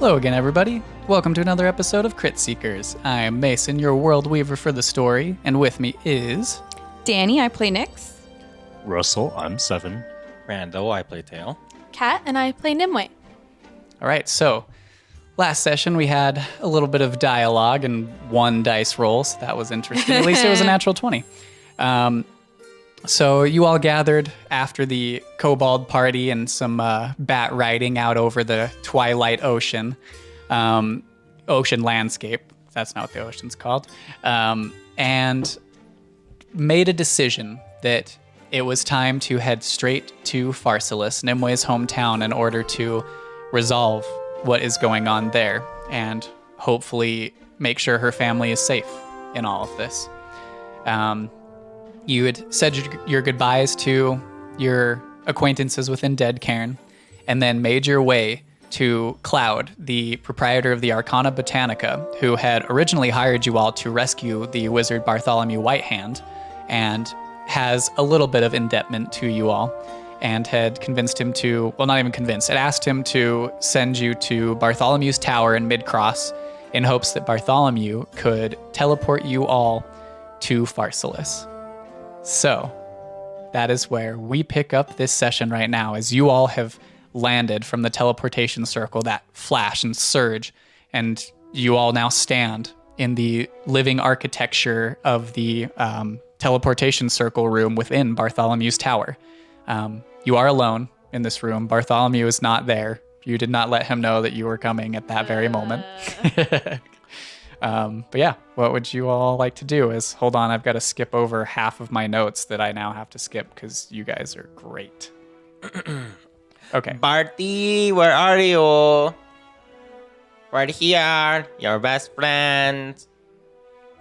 Hello again, everybody. Welcome to another episode of Crit Seekers. I'm Mason, your world weaver for the story, and with me is... Danny, I play Nyx. Russell, I'm Seven. Randall, I play Tail. Kat, and I play Nimue. All right, so last session we had a little bit of dialogue and one dice roll, so that was interesting. At least it was a natural 20. So you all gathered after the kobold party and some bat riding out over the twilight ocean landscape. That's not what the ocean's called. And made a decision that it was time to head straight to Farsolis, Nimue's hometown, in order to resolve what is going on there and hopefully make sure her family is safe in all of this. You had said your goodbyes to your acquaintances within Dead Cairn, and then made your way to Cloud, the proprietor of the Arcana Botanica, who had originally hired you all to rescue the wizard Bartholomew Whitehand, and has a little bit of indebtment to you all, and had convinced him to, well, not even convinced, had asked him to send you to Bartholomew's Tower in Midcross in hopes that Bartholomew could teleport you all to Farsolis. So, that is where we pick up this session right now, as you all have landed from the teleportation circle, that flash and surge, and you all now stand in the living architecture of the teleportation circle room within Bartholomew's Tower. You are alone in this room. Bartholomew is not there. You did not let him know that you were coming at that very moment. But yeah, what would you all like to do? Hold on, I've got to skip over half of my notes that I now have to skip because you guys are great. Okay. Barty, where are you? Right here, your best friend.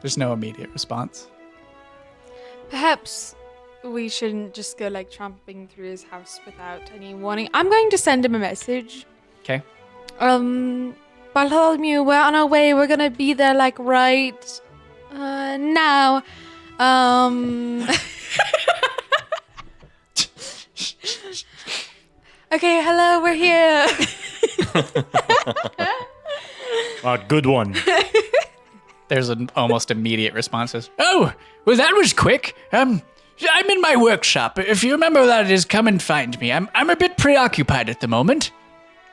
There's no immediate response. Perhaps we shouldn't just go like tramping through his house without any warning. I'm going to send him a message. Okay. Bartholomew, we're on our way. We're gonna be there like right now. Okay, hello, we're here. Good one. There's an almost immediate response. Oh, well, that was quick. I'm in my workshop. If you remember that, it is come and find me. I'm a bit preoccupied at the moment.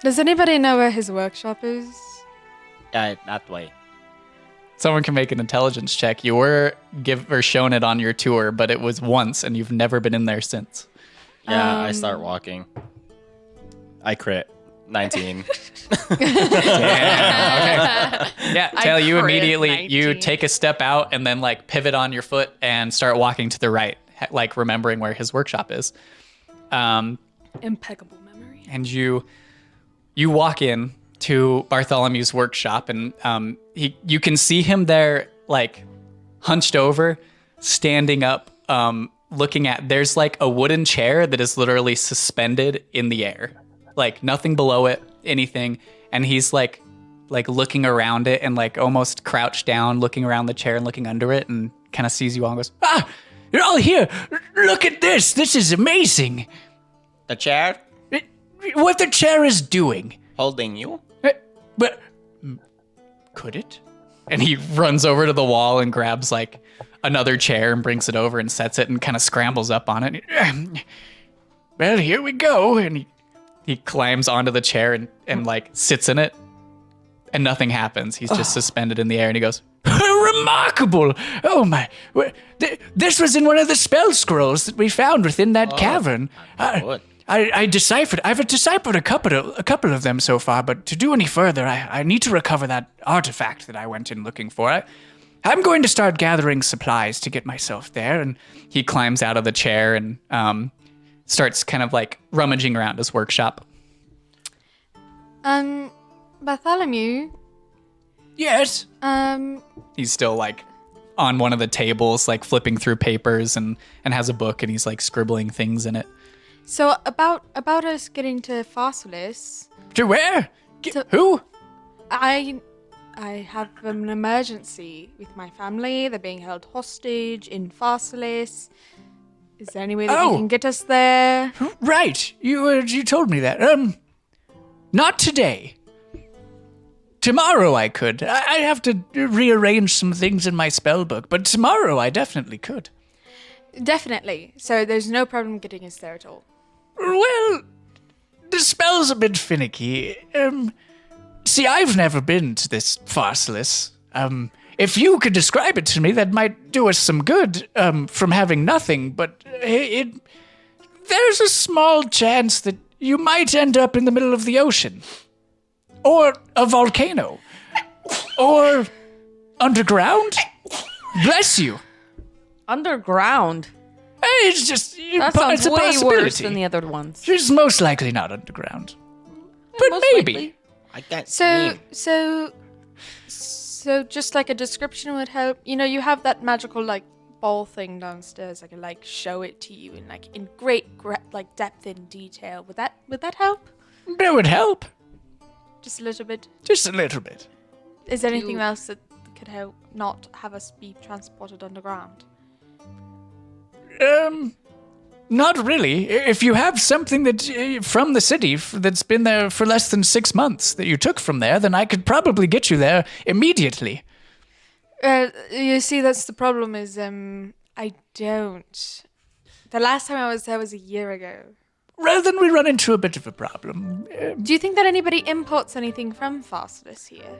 Does anybody know where his workshop is? Yeah, that way. Someone can make an intelligence check. You were shown it on your tour, but it was once, and you've never been in there since. Yeah, I start walking. I crit. 19. Okay. Yeah, Tail, you immediately, 19. you take a step out and then like pivot on your foot and start walking to the right, like remembering where his workshop is. Impeccable memory. And you walk in to Bartholomew's workshop, and you can see him there, like hunched over, standing up, looking at. There's like a wooden chair that is literally suspended in the air, like nothing below it, anything. And he's like looking around it and like almost crouched down, looking around the chair and looking under it, and kind of sees you all and goes, "Ah, you're all here! Look at this! This is amazing!" The chair? What the chair is doing? Holding you? But could it? And he runs over to the wall and grabs like another chair and brings it over and sets it and kind of scrambles up on it. Well, here we go. And he climbs onto the chair and like sits in it, and nothing happens. He's just suspended in the air, and he goes, "Remarkable! Oh my! This was in one of the spell scrolls that we found within that cavern. I've deciphered a couple of them so far, but to do any further, I need to recover that artifact that I went in looking for. I'm going to start gathering supplies to get myself there." And he climbs out of the chair and starts kind of like rummaging around his workshop. Bartholomew. Yes. He's still like on one of the tables, like flipping through papers and has a book, and he's like scribbling things in it. So about us getting to Farsolis. To where? Who? I have an emergency with my family. They're being held hostage in Farsolis. Is there any way that you can get us there? Right. You told me that. Not today. tomorrow I could. I have to rearrange some things in my spell book, but tomorrow I definitely could. Definitely. So there's no problem getting us there at all. Well, the spell's a bit finicky. See, I've never been to this Farsolis. If you could describe it to me, that might do us some good, from having nothing, but there's a small chance that you might end up in the middle of the ocean. Or a volcano. Or underground. Bless you. Underground. It's just That sounds it's a way possibility. worse than the other ones. It's most likely not underground. But Most maybe. likely. I can't So just like a description would help. You know, you have that magical like ball thing downstairs. I can like show it to you in great like depth and detail. Would that help? That would help. Just a little bit. Just a little bit. Is there anything else that could help not have us be transported underground? Not really. If you have something that from the city that's been there for less than 6 months that you took from there, then I could probably get you there immediately. You see, that's the problem is I don't. The last time I was there was a year ago. Well, then we run into a bit of a problem. Do you think that anybody imports anything from Farsolis here?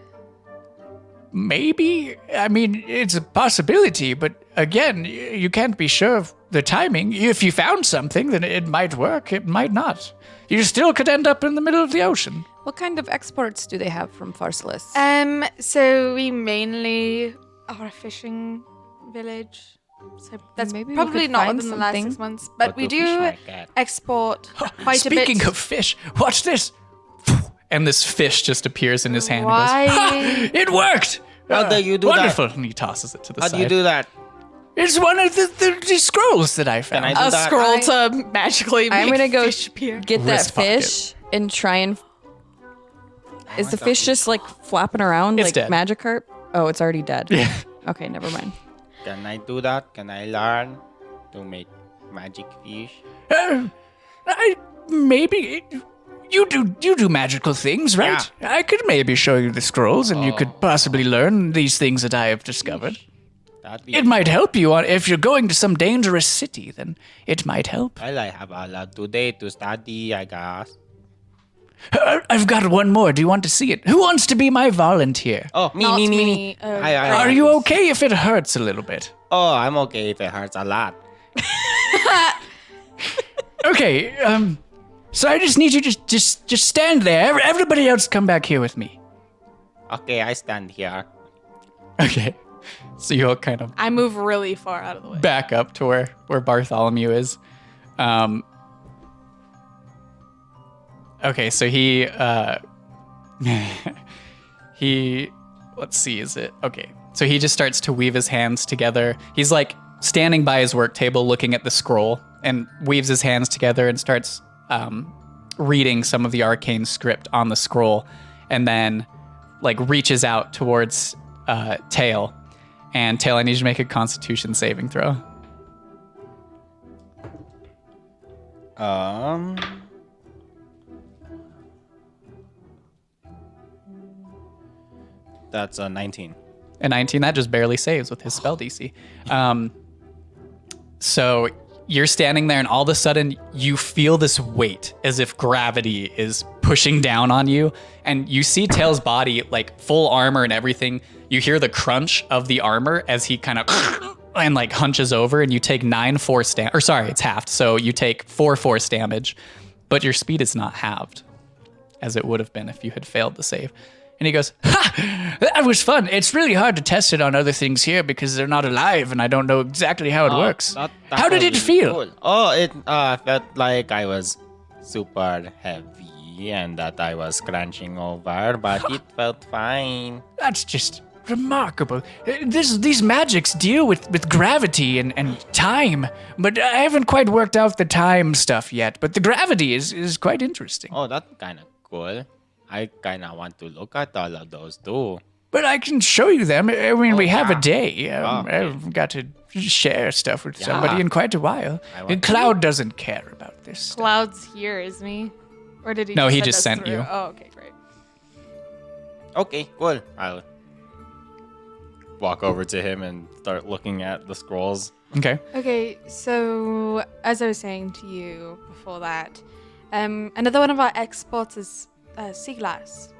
Maybe. I mean, it's a possibility, but again, you can't be sure of the timing. If you found something, then it might work, it might not. You still could end up in the middle of the ocean. What kind of exports do they have from Farsolis? So we mainly are a fishing village. So that's Maybe we probably could not find within the last something. 6 months. But we to fish do like that? export quite a bit. Speaking of fish, watch this. And this fish just appears in his hand Why? and goes, "Ha! It worked! How do you do that? Wonderful. And he tosses it to the How side. do you do that? It's one of the scrolls that I found. I do A that? scroll to magically I'm make gonna go fish appear. get that Wrist pocket. fish and try and. Is the fish just like flapping around It's like dead. Magikarp? Oh, it's already dead. Yeah. Okay, never mind. Can I do that? Can I learn to make magic fish? Maybe you do magical things, right? I could maybe show you the scrolls, and you could possibly learn these things that I have discovered. That'd be It might help you if you're going to some dangerous city. Then it might help. Well, I have a lot today to study, I guess. I've got one more. Do you want to see it? Who wants to be my volunteer? Oh, Not me. me. Are you okay if it hurts a little bit? Oh, I'm okay if it hurts a lot. Okay. So I just need you to just stand there. Everybody else, come back here with me. Okay, I stand here. Okay. So you all kind of I move really far out of the way. back up to where Bartholomew is. Okay, so he let's see, is it okay? So he just starts to weave his hands together. He's like standing by his work table looking at the scroll and weaves his hands together and starts reading some of the arcane script on the scroll, and then like reaches out towards Tail. And Tail, I need you to make a Constitution saving throw. That's a 19. A 19, that just barely saves with his spell DC. So you're standing there, and all of a sudden you feel this weight as if gravity is pushing down on you, and you see Tail's body, like full armor and everything. You hear the crunch of the armor as he kind of and like hunches over, and you take 9 force damage. Or sorry, it's halved, so you take 4 force damage, but your speed is not halved, as it would have been if you had failed the save. And he goes, "Ha! That was fun. It's really hard to test it on other things here because they're not alive, and I don't know exactly how it works. That How did was it really feel?" cool. Oh, it felt like I was super heavy and that I was crunching over, but it felt fine. That's just remarkable. These magics deal with gravity and time, but I haven't quite worked out the time stuff yet. But the gravity is quite interesting. Oh, that's kind of cool. I kind of want to look at all of those too. But I can show you them. I mean, we have yeah. a day. Okay. I've got to share stuff with somebody in quite a while. I want And to. Cloud doesn't care about this stuff. Cloud's here, isn't he? Or did he? No, he send just us sent through? you. Oh, okay, great. Okay, cool. I'll walk over to him and start looking at the scrolls. Okay. Okay, so as I was saying to you before that, another one of our exports is sea glass.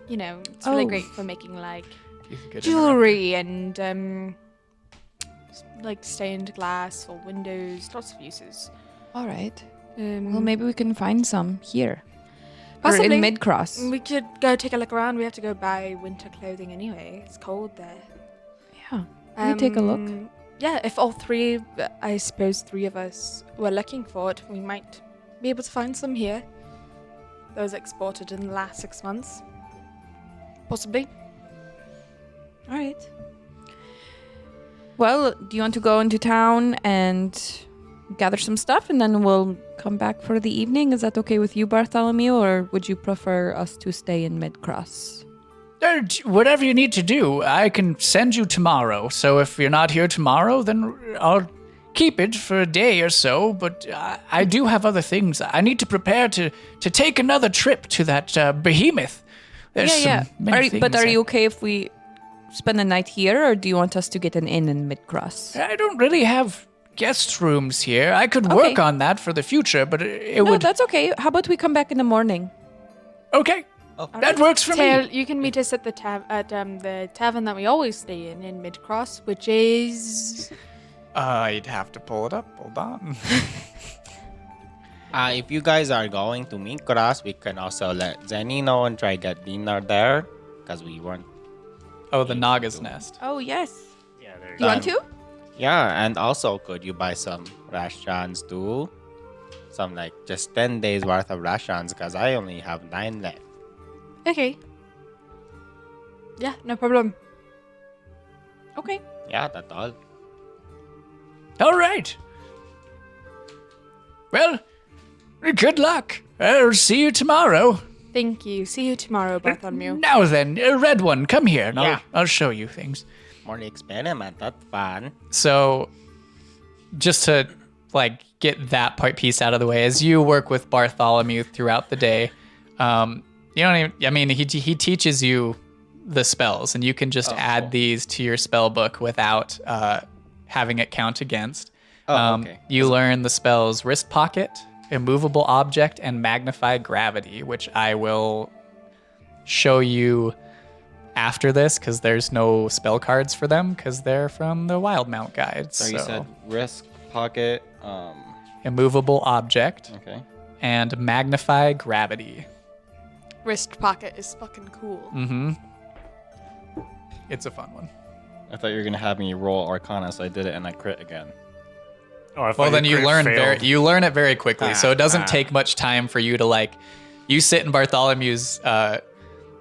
You know, it's really Oh. great for making like He's a good jewelry and like stained glass or windows, lots of uses. All right. Um, Well, maybe we can find some here. Or Possibly. in Mid-Cross. we could go take a look around. We have to go buy winter clothing anyway. It's cold there. Yeah. Can we take a look? Yeah, if all three, I suppose 3 of us were looking for it, we might be able to find some here. Those exported in the last 6 months. Possibly. All right. Well, do you want to go into town and gather some stuff and then we'll come back for the evening? Is that okay with you, Bartholomew, or would you prefer us to stay in Mid-Cross? Whatever you need to do, I can send you tomorrow. So if you're not here tomorrow, then I'll keep it for a day or so. But I do have other things. I need to prepare to take another trip to that behemoth. There's many things Are you okay if we spend the night here, or do you want us to get an inn in Mid-Cross? I don't really have guest rooms here. I could work on that for the future, but it No, would. that's okay. How about we come back in the morning? Okay, that works for Tail, me. you can meet us at the the tavern that we always stay in Mid-Cross, which is... You'd have to pull it up. Hold on. If you guys are going to Mid-Cross, we can also let Zenny know and try get dinner there. Because we weren't. Oh, the Naga's Nest. Oh, yes. Yeah, there You want to? Yeah, and also could you buy some rations too? Some like just 10 days worth of rations because I only have 9 left. Okay. Yeah, no problem. Okay. Yeah, that's all. All right. Well, good luck. I'll see you tomorrow. Thank you. See you tomorrow, Bartholomew. Now then, Red One, come here and Yeah. I'll show you things. More experiment, that's fun. So, just to like get that piece out of the way, as you work with Bartholomew throughout the day, you don't even. I mean, he teaches you the spells, and you can just add cool. these to your spell book without having it count against. Okay. You learn the spells Wrist Pocket, Immovable Object, and Magnify Gravity, which I will show you after this because there's no spell cards for them because they're from the Wild Mount Guide. So you said risk pocket. Immovable Object Okay. and Magnify Gravity. Wrist pocket is fucking cool. Mm-hmm. It's a fun one. I thought you were gonna have me roll Arcana, so I did it and I crit again. Oh, I thought Well, then you crit learn failed. you learn it very quickly, so it doesn't take much time for you to like. You sit in Bartholomew's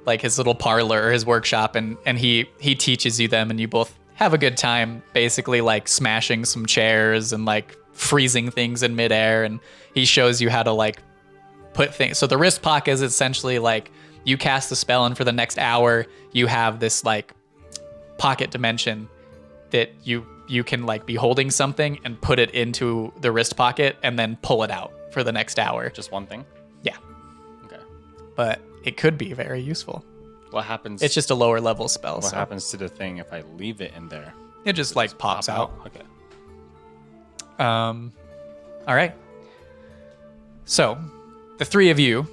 like his little parlor or his workshop, and he teaches you them, and you both have a good time, basically like smashing some chairs and like freezing things in midair, and he shows you how to like put things. So the wrist pocket is essentially like you cast the spell, and for the next hour you have this like pocket dimension that you can like be holding something and put it into the wrist pocket and then pull it out for the next hour. Just one thing. Yeah, Okay. but it could be very useful. What happens? It's just a lower level spell, what so happens to the thing if I leave it in there? it just like pops Pop out. Okay. All right. So, the 3 of you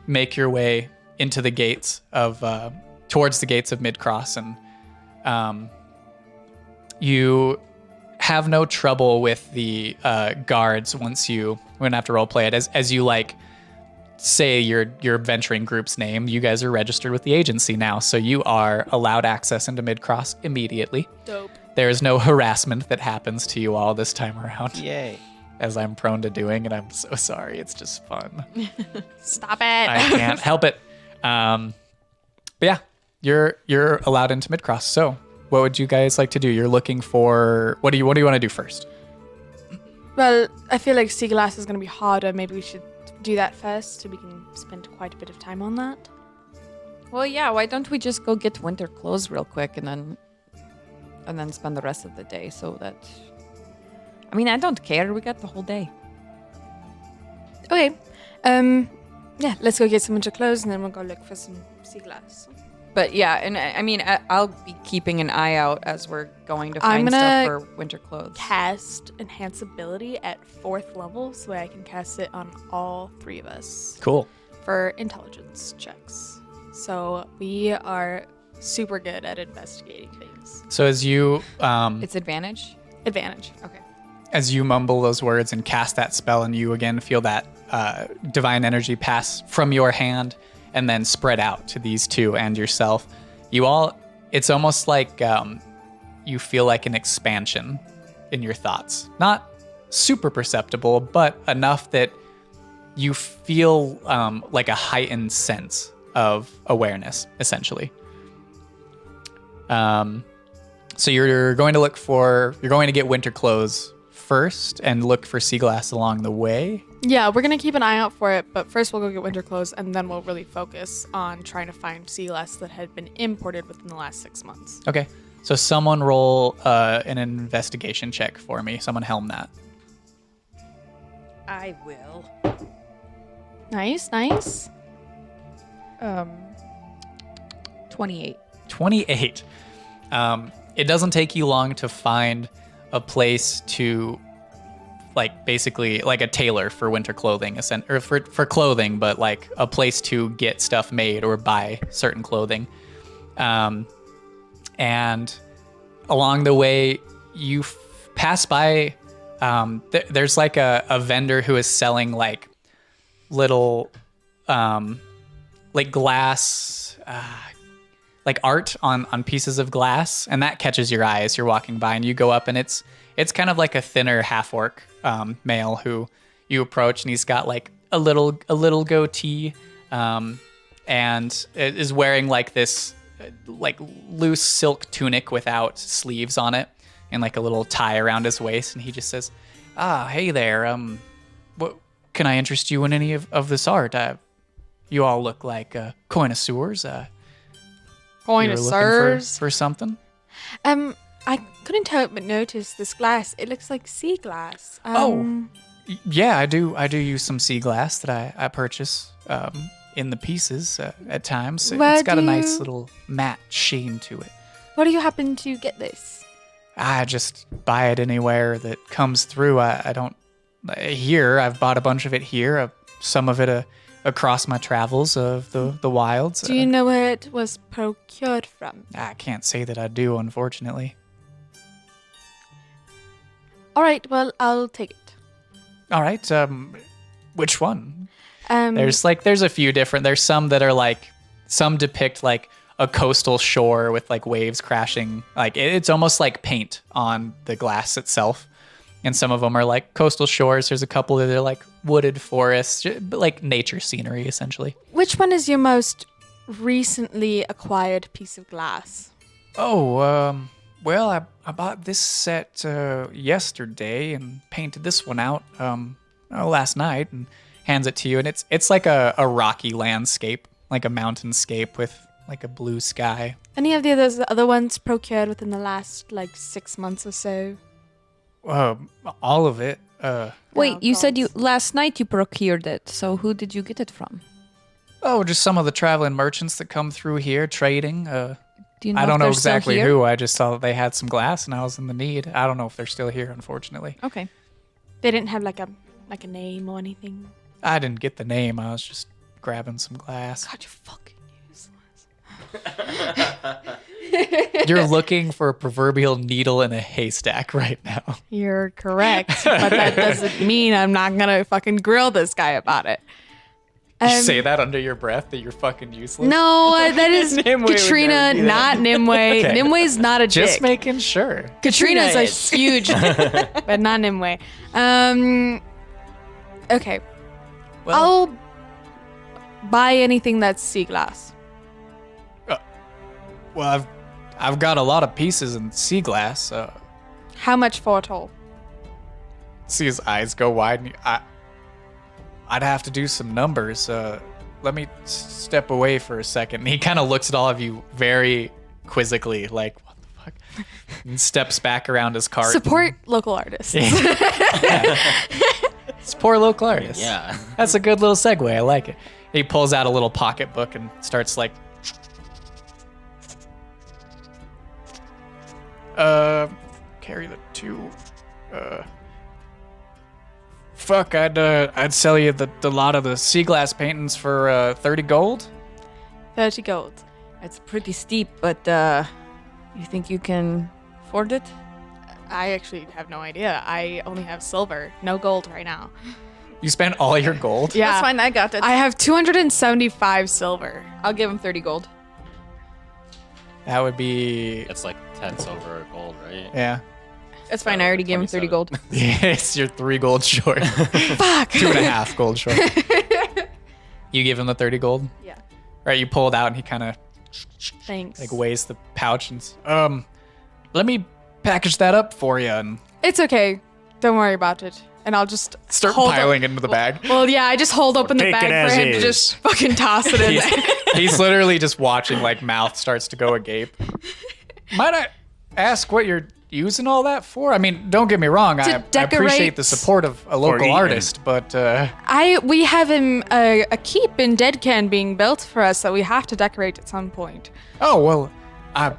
make your way into the gates of towards the gates of Mid-Cross, and you have no trouble with the guards once you wouldn't have to roleplay it as you like say your adventuring group's name. You guys are registered with the agency now, so you are allowed access into Mid-Cross immediately. Dope. There is no harassment that happens to you all this time around, Yay. as I'm prone to doing, and I'm so sorry. It's just fun. Stop it. I can't help it. But yeah, you're allowed into Mid-Cross. So, what would you guys like to do? You're looking for what do you want to do first? Well, I feel like sea glass is going to be harder. Maybe we should do that first so we can spend quite a bit of time on that. Well, yeah. Why don't we just go get winter clothes real quick and then spend the rest of the day so that. I mean, I don't care. We got the whole day. Okay. Yeah, let's go get some winter clothes and then we'll go look for some sea glass. But yeah, and I mean, I'll be keeping an eye out as we're going to I'm find gonna stuff for winter clothes. Cast Enhance Ability at 4th level, so I can cast it on all 3 of us Cool. for intelligence checks. So we are super good at investigating things. So as you It's advantage. Advantage. Okay. as you mumble those words and cast that spell, and you again feel that divine energy pass from your hand and then spread out to these two and yourself, it's almost like you feel like an expansion in your thoughts. Not super perceptible, but enough that you feel like a heightened sense of awareness, essentially. So you're going to get winter clothes first and look for sea glass along the way. Yeah, we're gonna keep an eye out for it, but first we'll go get winter clothes, and then we'll really focus on trying to find sea glass that had been imported within the last 6 months. Okay. So someone roll an investigation check for me. Someone helm that. I will. Nice. 28. 28. It doesn't take you long to find a place to, basically like a tailor for winter clothing, or for clothing, but like a place to get stuff made or buy certain clothing. And along the way, you pass by. There's like a vendor who is selling like little, like glass, like art on pieces of glass, and that catches your eye as you're walking by, and you go up, and it's kind of like a thinner half-orc male who you approach, and he's got like a little goatee, and is wearing like this like loose silk tunic without sleeves on it, and like a little tie around his waist, and he just says, hey there, what can I interest you in any of this art? You all look like connoisseurs. You were looking Connoisseurs. for something? I couldn't help but notice this glass. It looks like sea glass. Yeah, I do use some sea glass that I purchase in the pieces at times. It's got a nice little matte sheen to it. Where do you happen to get this? I just buy it anywhere that comes through. I don't here. I've bought a bunch of it here. Some of it across my travels of the wilds. Do you know where it was procured from? I can't say that I do, unfortunately. All right, well, I'll take it. All right. Which one? There's There's a few different. There's some that are like, some depict like a coastal shore with like waves crashing. Like it's almost like paint on the glass itself. And some of them are like coastal shores. There's a couple that are like wooded forests, but like nature scenery essentially. Which one is your most recently acquired piece of glass? Oh, well, I bought this set yesterday and painted this one out last night, and hands it to you. And it's like a rocky landscape, like a mountainscape with like a blue sky. Any of the other ones procured within the last 6 months or so? All of it. Wait, Oh, you said gods. last night you procured it. So who did you get it from? Oh, just some of the traveling merchants that come through here trading. Do you know I if don't know they're still exactly here? who. I just saw that they had some glass and I was in the need. I don't know if they're still here, unfortunately. Okay. They didn't have like a name or anything. I didn't get the name. I was just grabbing some glass. God, you fucking useless. You're looking for a proverbial needle in a haystack right now. You're correct, but that doesn't mean I'm not gonna fucking grill this guy about it. You say that under your breath that you're fucking useless? No, that is Nimue would Katrina, never do that. not Nimue. Okay. Nimwe's not a Just dick. making sure. Katrina's Katrina a is. huge dick, but not Nimue. Okay. Well, I'll buy anything that's sea glass. well, I've got a lot of pieces in sea glass. How much for it all? See his eyes go wide. And I'd have to do some numbers. Let me step away for a second. And he kind of looks at all of you very quizzically, like, what the fuck? And steps back around his cart. Support local artists. It's poor local artist. Yeah. That's a good little segue. I like it. He pulls out a little pocketbook and starts like Carry the 2. Fuck, I'd sell you the lot of the sea glass paintings for 30 gold. 30 gold. It's pretty steep, but you think you can afford it? I actually have no idea. I only have silver, no gold right now. You spent all your gold? Yeah. That's fine, I got it. I have 275 silver. I'll give him 30 gold. That would be... It's like 10 silver or gold, right? Yeah. That's fine, I already gave him 30 gold. Yes, you're 3 gold short. Fuck. 2.5 gold short. You give him the 30 gold? Yeah. Right, you pull it out and he kind of Thanks. like weighs the pouch and let me package that up for you and It's okay. Don't worry about it. And I'll just start hold piling into the bag. Well, yeah, I just hold open the Take it bag as for him to is. just fucking toss it in He's, there. he's literally just watching, like mouth starts to go agape. Might I ask what you're using all that for? I mean, don't get me wrong, I decorate- appreciate the support of a local eating. artist, but We have a keep in Dead Can being built for us that we have to decorate at some point. oh well, I'm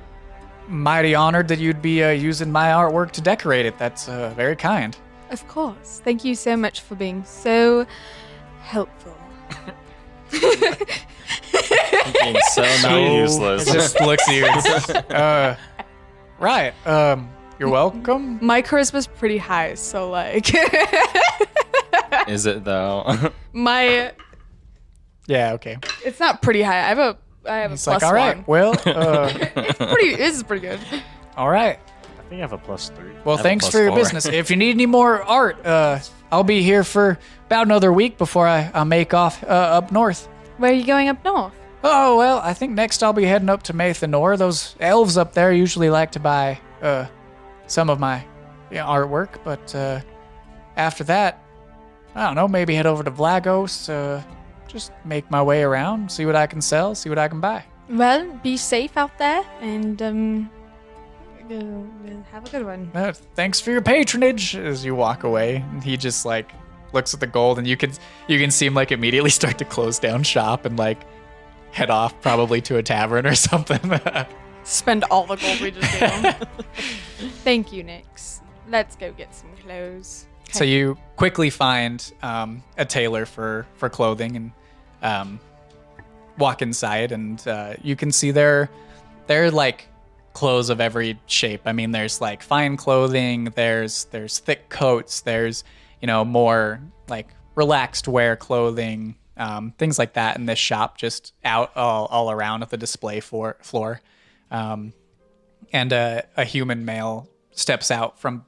mighty honored that you'd be using my artwork to decorate it. That's very kind. Of course. Thank you so much for being so helpful. Being so now useless. It just looks at you. Right. You're welcome. My charisma's pretty high, so like Is it though? my Yeah. Okay. it's not pretty high. I have a It's plus like, all right. one. Well. This is pretty good. All right. I think I have a +3. Well, have a thanks plus for your 4. business. If you need any more art, I'll be here for about another week before I make off up north. Where are you going up north? Oh, well, I think next I'll be heading up to Mathanor. Those elves up there usually like to buy some of my artwork, but after that, I don't know, maybe head over to Vlagos, just make my way around, see what I can sell, see what I can buy. Well, be safe out there and have a good one. Thanks for your patronage as you walk away. And he just like looks at the gold and you can see him like immediately start to close down shop and like head off probably to a tavern or something. Spend all the gold we just gave him. Thank you, Nix. Let's go get some clothes. So you quickly find a tailor for clothing and walk inside and you can see they're like clothes of every shape. I mean, there's like fine clothing, there's thick coats, there's more like relaxed wear clothing, things like that in this shop, just out all around at the display floor. And a human male steps out from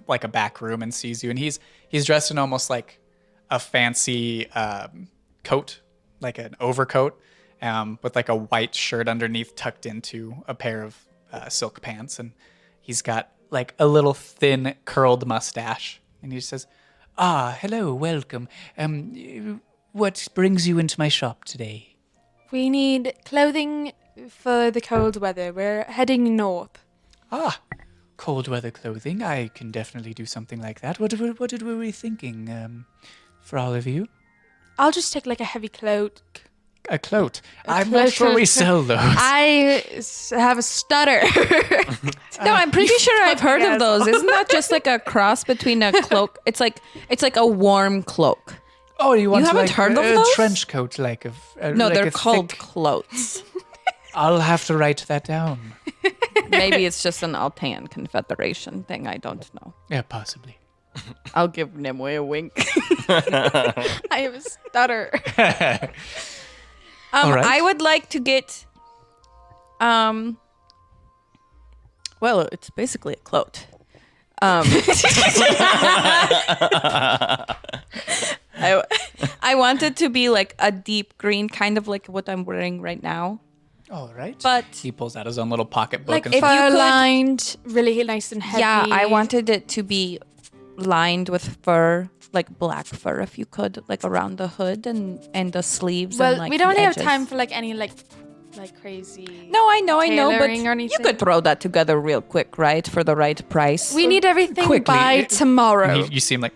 like a back room and sees you, and he's dressed in almost like a fancy coat, like an overcoat, with like a white shirt underneath tucked into a pair of silk pants, and he's got like a little thin curled mustache, and he says, hello, welcome. What brings you into my shop today? We need clothing for the cold weather. We're heading north. Cold weather clothing. I can definitely do something like that. What were we thinking for all of you? I'll just take like a heavy cloak. A cloak. I'm not sure we sell those. I have a stutter. No, I'm pretty sure I've heard of Yes. those. Isn't that just like a cross between a cloak? It's like a warm cloak. Oh, you want haven't like heard of a those? trench coat like of No, like they're a called thick- cloaks. I'll have to write that down. Maybe it's just an Altan Confederation thing. I don't know. Yeah, possibly. I'll give Nimue a wink. I have a stutter. All right. I would like to get. Well, it's basically a cloak. I want it to be like a deep green, kind of like what I'm wearing right now. All right. But He pulls out his own little pocketbook Like and if you fur could- lined, really nice and heavy. yeah, I wanted it to be lined with fur, like black fur, if you could, like around the hood and the sleeves. Well, and, like, we don't the have edges. time for like any like crazy. No, I know, but tailoring or you anything. could throw that together real quick, right, for the right price. We need everything Quickly. by tomorrow you seem like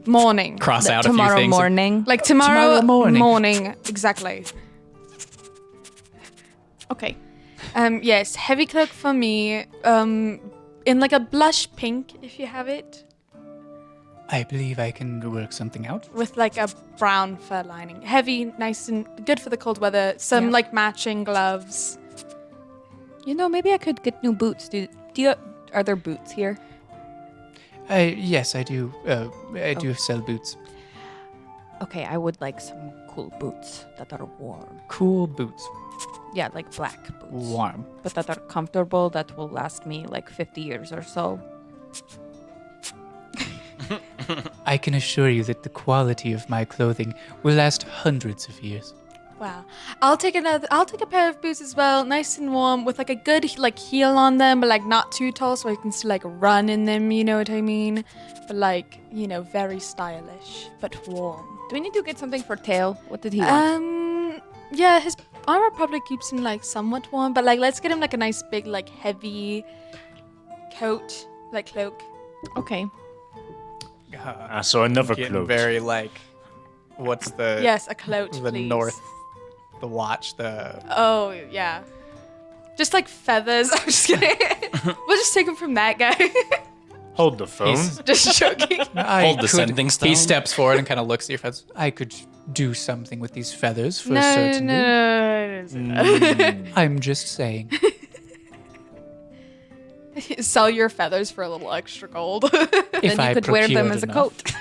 morning. cross out a few tomorrow things. morning. Like tomorrow, Tomorrow morning. Exactly. Okay. Yes, heavy cloak for me. in like a blush pink, if you have it, I believe I can work something out. with like a brown fur lining. Heavy, nice and good for the cold weather. Some Yeah. like matching gloves. Maybe I could get new boots. Are there boots here? Yes, I do. I do sell boots. Okay, I would like some cool boots that are warm. Cool boots. Yeah, like black boots. Warm. But that are comfortable, that will last me like 50 years or so. I can assure you that the quality of my clothing will last hundreds of years. Wow. I'll take a pair of boots as well, nice and warm, with like a good like heel on them, but like not too tall, so I can still like run in them. You know what I mean? But like very stylish, but warm. Do we need to get something for Tail? What did he want? Yeah, his armor probably keeps him like somewhat warm, but like let's get him like a nice big like heavy coat, like cloak. Okay. So another Getting cloak. very like, what's the Yes, a cloak, the please. north, the watch, the Oh yeah, just like feathers. I'm just kidding. We'll just take him from that guy. Hold the phone. He's- Just joking. Hold the sending He stone. steps forward and kind of looks at your feathers. I could do something with these feathers for No, certain. no. I'm just saying. Sell your feathers for a little extra gold. If Then I you could wear them procured as a enough. coat.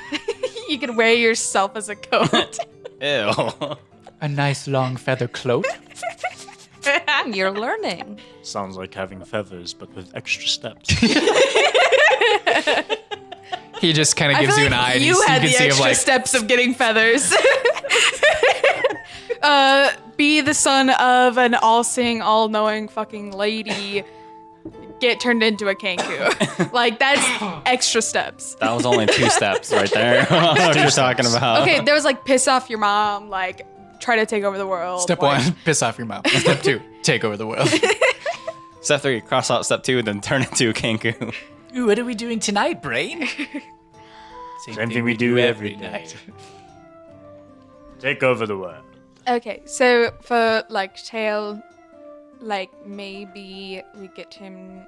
You could wear yourself as a coat. Ew. A nice long feather cloak. You're learning. Sounds like having feathers, but with extra steps. He just kind of I gives feel you an like eye. And you had can the see him extra like, steps of getting feathers. Be the son of an all-seeing, all-knowing fucking lady. Get turned into a kanku. Like, that's extra steps. That was only 2 steps right there. What you're talking about. Okay, there was like piss off your mom, like try to take over the world. Step like- 1, piss off your mom. Step 2, take over the world. Step 3, cross out step 2, then turn into a kanku. Ooh, what are we doing tonight, brain? Same thing we do every night. Take over the world. Okay, so for like Tail, like maybe we get him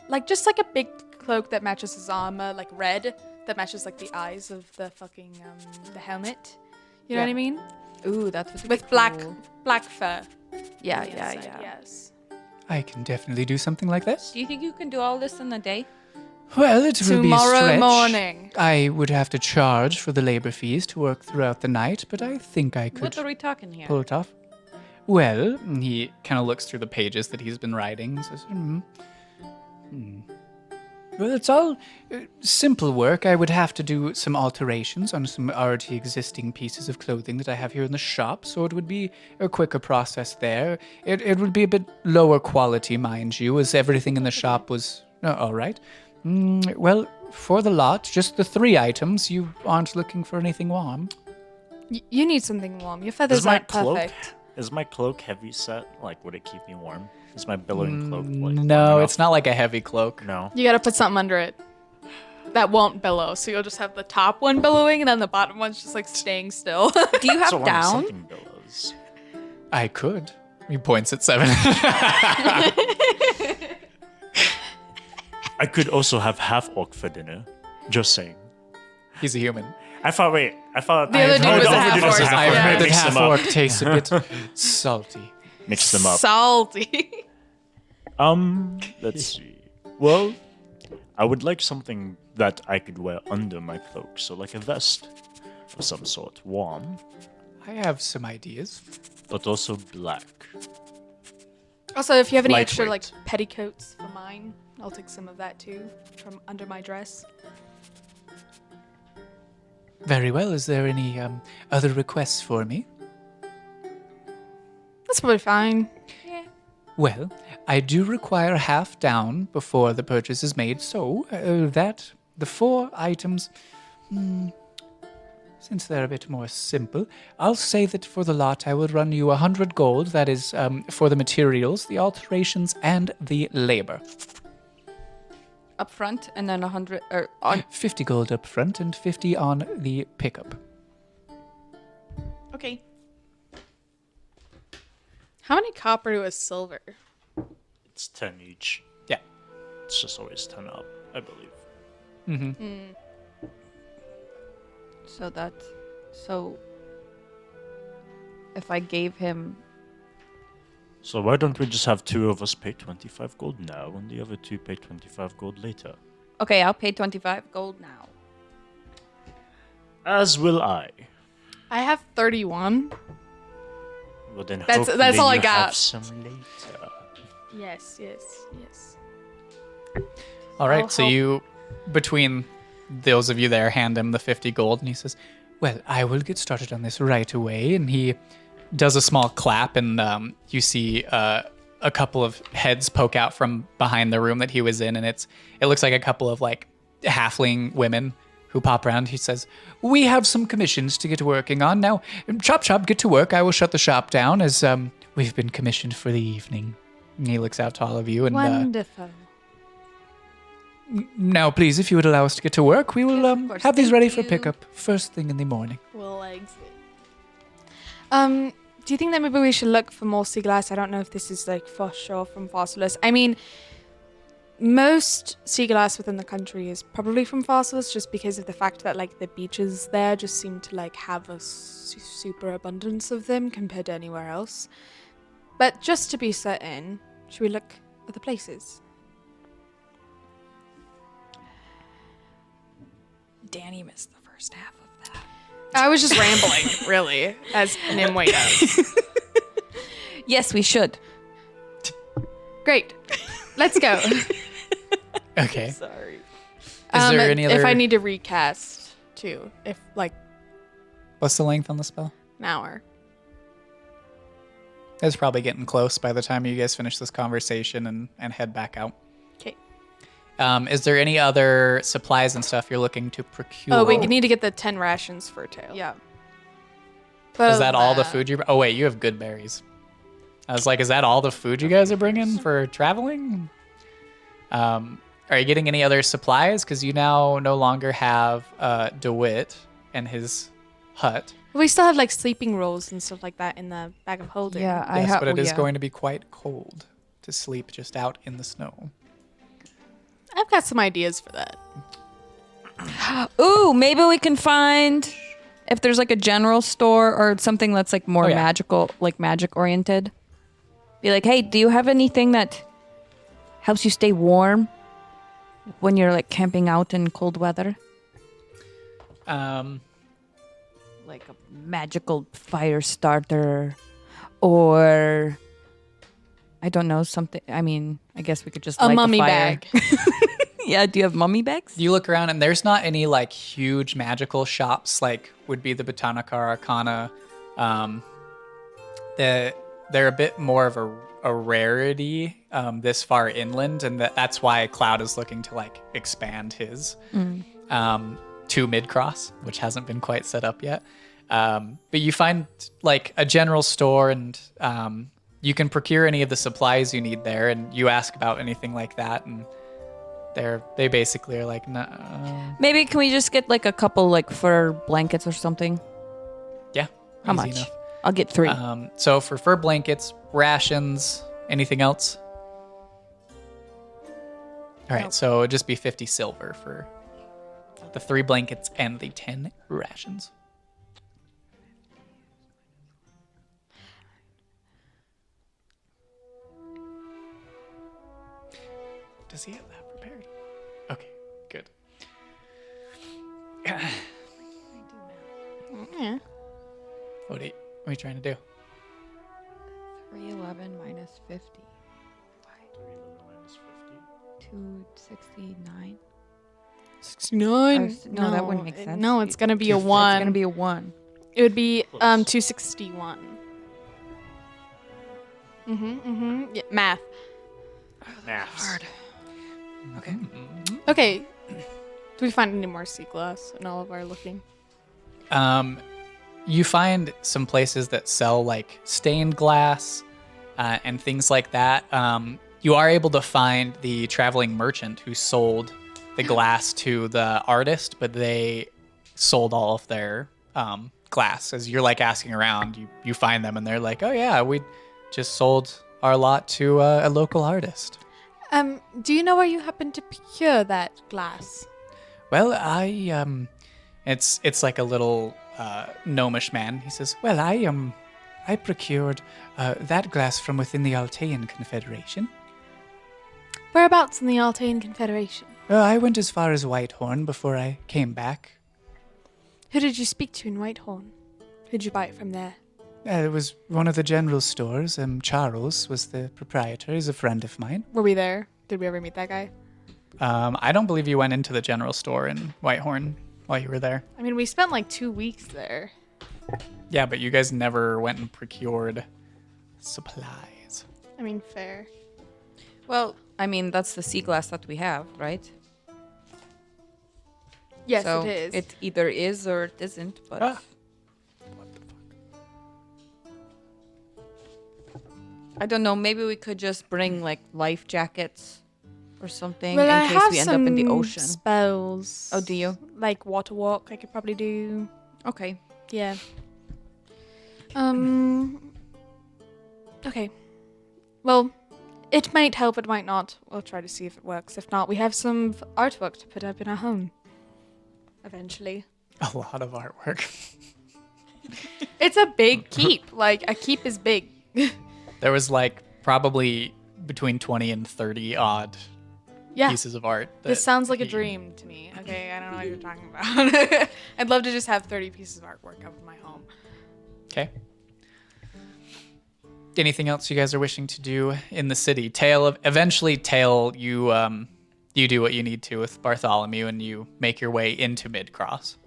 like just like a big cloak that matches his armor, like red, that matches like the eyes of the fucking the helmet. You know what I mean? Ooh, that would be With black cool. fur. Yeah, on the yeah, inside, yeah. Yes. I can definitely do something like this. Do you think you can do all this in a day? Well, it will be a Tomorrow stretch. morning. I would have to charge for the labor fees to work throughout the night, but I think I could What are we talking here? pull it off. Well, he kind of looks through the pages that he's been writing and says, Well, it's all simple work. I would have to do some alterations on some already existing pieces of clothing that I have here in the shop, so it would be a quicker process there. It would be a bit lower quality, mind you, as everything in the shop was all right. Well, for the lot, just the 3 items. You aren't looking for anything warm? You need something warm. Your feathers aren't perfect. Is my cloak heavy set? Like, would it keep me warm? Is my billowing cloak like, No, warm it's not like a heavy cloak. enough? No. You gotta put something under it that won't billow. So you'll just have the top one billowing and then the bottom one's just like staying still. Do you have So long as down? something billows. I could. He points at 7. I could also have half orc for dinner. Just saying. He's a human. I thought. The other I've dude heard was a the half other dude was orc. a half I've orc. heard that Mix half them up. orc tastes a bit salty. Mix them up. Salty. Let's see. Well, I would like something that I could wear under my cloak, so like a vest of some sort, warm, I have some ideas. but also black. Also, if you have any extra like Lightweight. petticoats for mine, I'll take some of that too from under my dress. Very well. Is there any other requests for me? That's probably fine. Well, I do require half down before the purchase is made, so the 4 items, since they're a bit more simple, I'll say that for the lot I will run you 100 gold. That is for the materials, the alterations, and the labor. Up front and then 100 or on 50 gold up front and 50 on the pickup. Okay. How many copper to a silver? it's 10 each. Yeah. It's just always 10 up, I believe. Mm-hmm. So if I gave him, So why don't we just have 2 of us pay 25 gold now, and the other 2 pay 25 gold later? okay, I'll pay 25 gold now. As will I. I have 31. Well, then That's hopefully all I you got. have some later. Yes. All right, I'll so help. you, between those of you there, hand him the 50 gold, and he says, well, I will get started on this right away. And he does a small clap, and you see a couple of heads poke out from behind the room that he was in, and it looks like a couple of like halfling women who pop around. He says, we have some commissions to get working on. Now, chop, get to work. I will shut the shop down as we've been commissioned for the evening. And he looks out to all of you, and Wonderful. now, please, if you would allow us to get to work, we will course. have these Thank ready for you. pickup first thing in the morning. We'll exit. Do you think that maybe we should look for more sea glass? I don't know if this is like for sure from Farsolis. I mean, most sea glass within the country is probably from Farsolis, just because of the fact that like the beaches there just seem to like have a super abundance of them compared to anywhere else. But just to be certain, should we look at the places? Danny missed the first half of that. I was just rambling, really, as Nimue does. Yes, we should. Great. Let's go. Okay. Sorry. Is there any other... If I need to recast, too. If, like, What's the length on the spell? an hour. It's probably getting close by the time you guys finish this conversation and head back out. Okay. Is there any other supplies and stuff you're looking to procure? Oh, we need to get the 10 rations for Tail. Yeah. But Is that all the that- food you... Oh, wait, you have good berries. I was like, is that all the food you guys are bringing for traveling? Are you getting any other supplies? Because you now no longer have DeWitt and his hut. We still have, like, sleeping rolls and stuff like that in the bag of holding. Yeah, I Yes, have. but it is going to be quite cold to sleep just out in the snow. I've got some ideas for that. Ooh, maybe we can find if there's like a general store or something that's like more Oh, yeah. magical, like magic oriented. Be like, hey, do you have anything that helps you stay warm when you're like camping out in cold weather? Like a magical fire starter or I don't know, something. I mean, I guess we could just A light mummy the fire. bag. Yeah, do you have mummy bags? You look around and there's not any like huge magical shops like would be the Botanica Arcana. They're a bit more of a rarity this far inland, and that's why Cloud is looking to like expand his to Midcross, which hasn't been quite set up yet. But you find like a general store, and you can procure any of the supplies you need there, and you ask about anything like that, and they basically are like, no. Maybe can we just get like a couple like fur blankets or something? Yeah. How easy much? enough. I'll get 3. So for fur blankets, rations, anything else? All right, so it'd just be 50 silver for the 3 blankets and the 10 rations. Does he have that prepared? Okay, good. Yeah. What are you trying to do? 311 minus 50. 269. 69. No, that wouldn't make sense. No, it's going to be a It's 1. gonna be a 1. It would be Close. 261. Yeah, math. Maths. Okay. Okay. Do we find any more sea glass in all of our looking? You find some places that sell like stained glass and things like that. You are able to find the traveling merchant who sold the glass to the artist, but they sold all of their glass. As you're like asking around, you find them and they're like, oh yeah, we just sold our lot to a local artist. Do you know where you happen to procure that glass? Well, it's like a little gnomish man. He says, "Well, I procured that glass from within the Altean Confederation. Whereabouts in the Altean Confederation? I went as far as Whitehorn before I came back. Who did you speak to in Whitehorn? Who'd you buy it from there? It was one of the general stores. Charles was the proprietor. He's a friend of mine. Were we there? Did we ever meet that guy? I don't believe you went into the general store in Whitehorn while you were there. I mean, we spent like 2 weeks there. Yeah, but you guys never went and procured supplies. I mean, fair. Well, I mean, that's the sea glass that we have, right? Yes, So it is. it either is or it isn't, but... Ah. I don't know, maybe we could just bring, like, life jackets or something well, I in case have we end some up in the ocean. spells. Oh, do you? Like water walk, I could probably do. Okay. Yeah. Okay. Well, it might help, it might not. We'll try to see if it works. If not, we have some artwork to put up in our home. Eventually. A lot of artwork. It's a big keep. Like, a keep is big. There was like probably between 20 and 30 odd Yeah. pieces of art. This that sounds like a he- dream to me. Okay, I don't know what you're talking about. I'd love to just have 30 pieces of artwork up in my home. Okay. Anything else you guys are wishing to do in the city? Eventually, Tail, you do what you need to with Bartholomew, and you make your way into Midcross.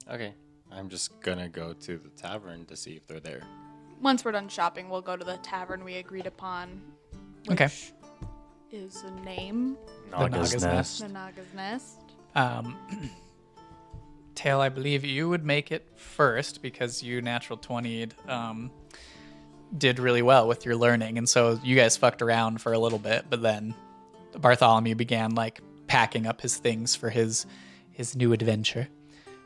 Okay. I'm just gonna go to the tavern to see if they're there. Once we're done shopping, we'll go to the tavern we agreed upon. Which Okay. is a name. Naga's Naga's Nest. The Naga's Nest. Tail, I believe you would make it first because you natural 20'd did really well with your learning, and so you guys fucked around for a little bit, but then Bartholomew began like packing up his things for his new adventure.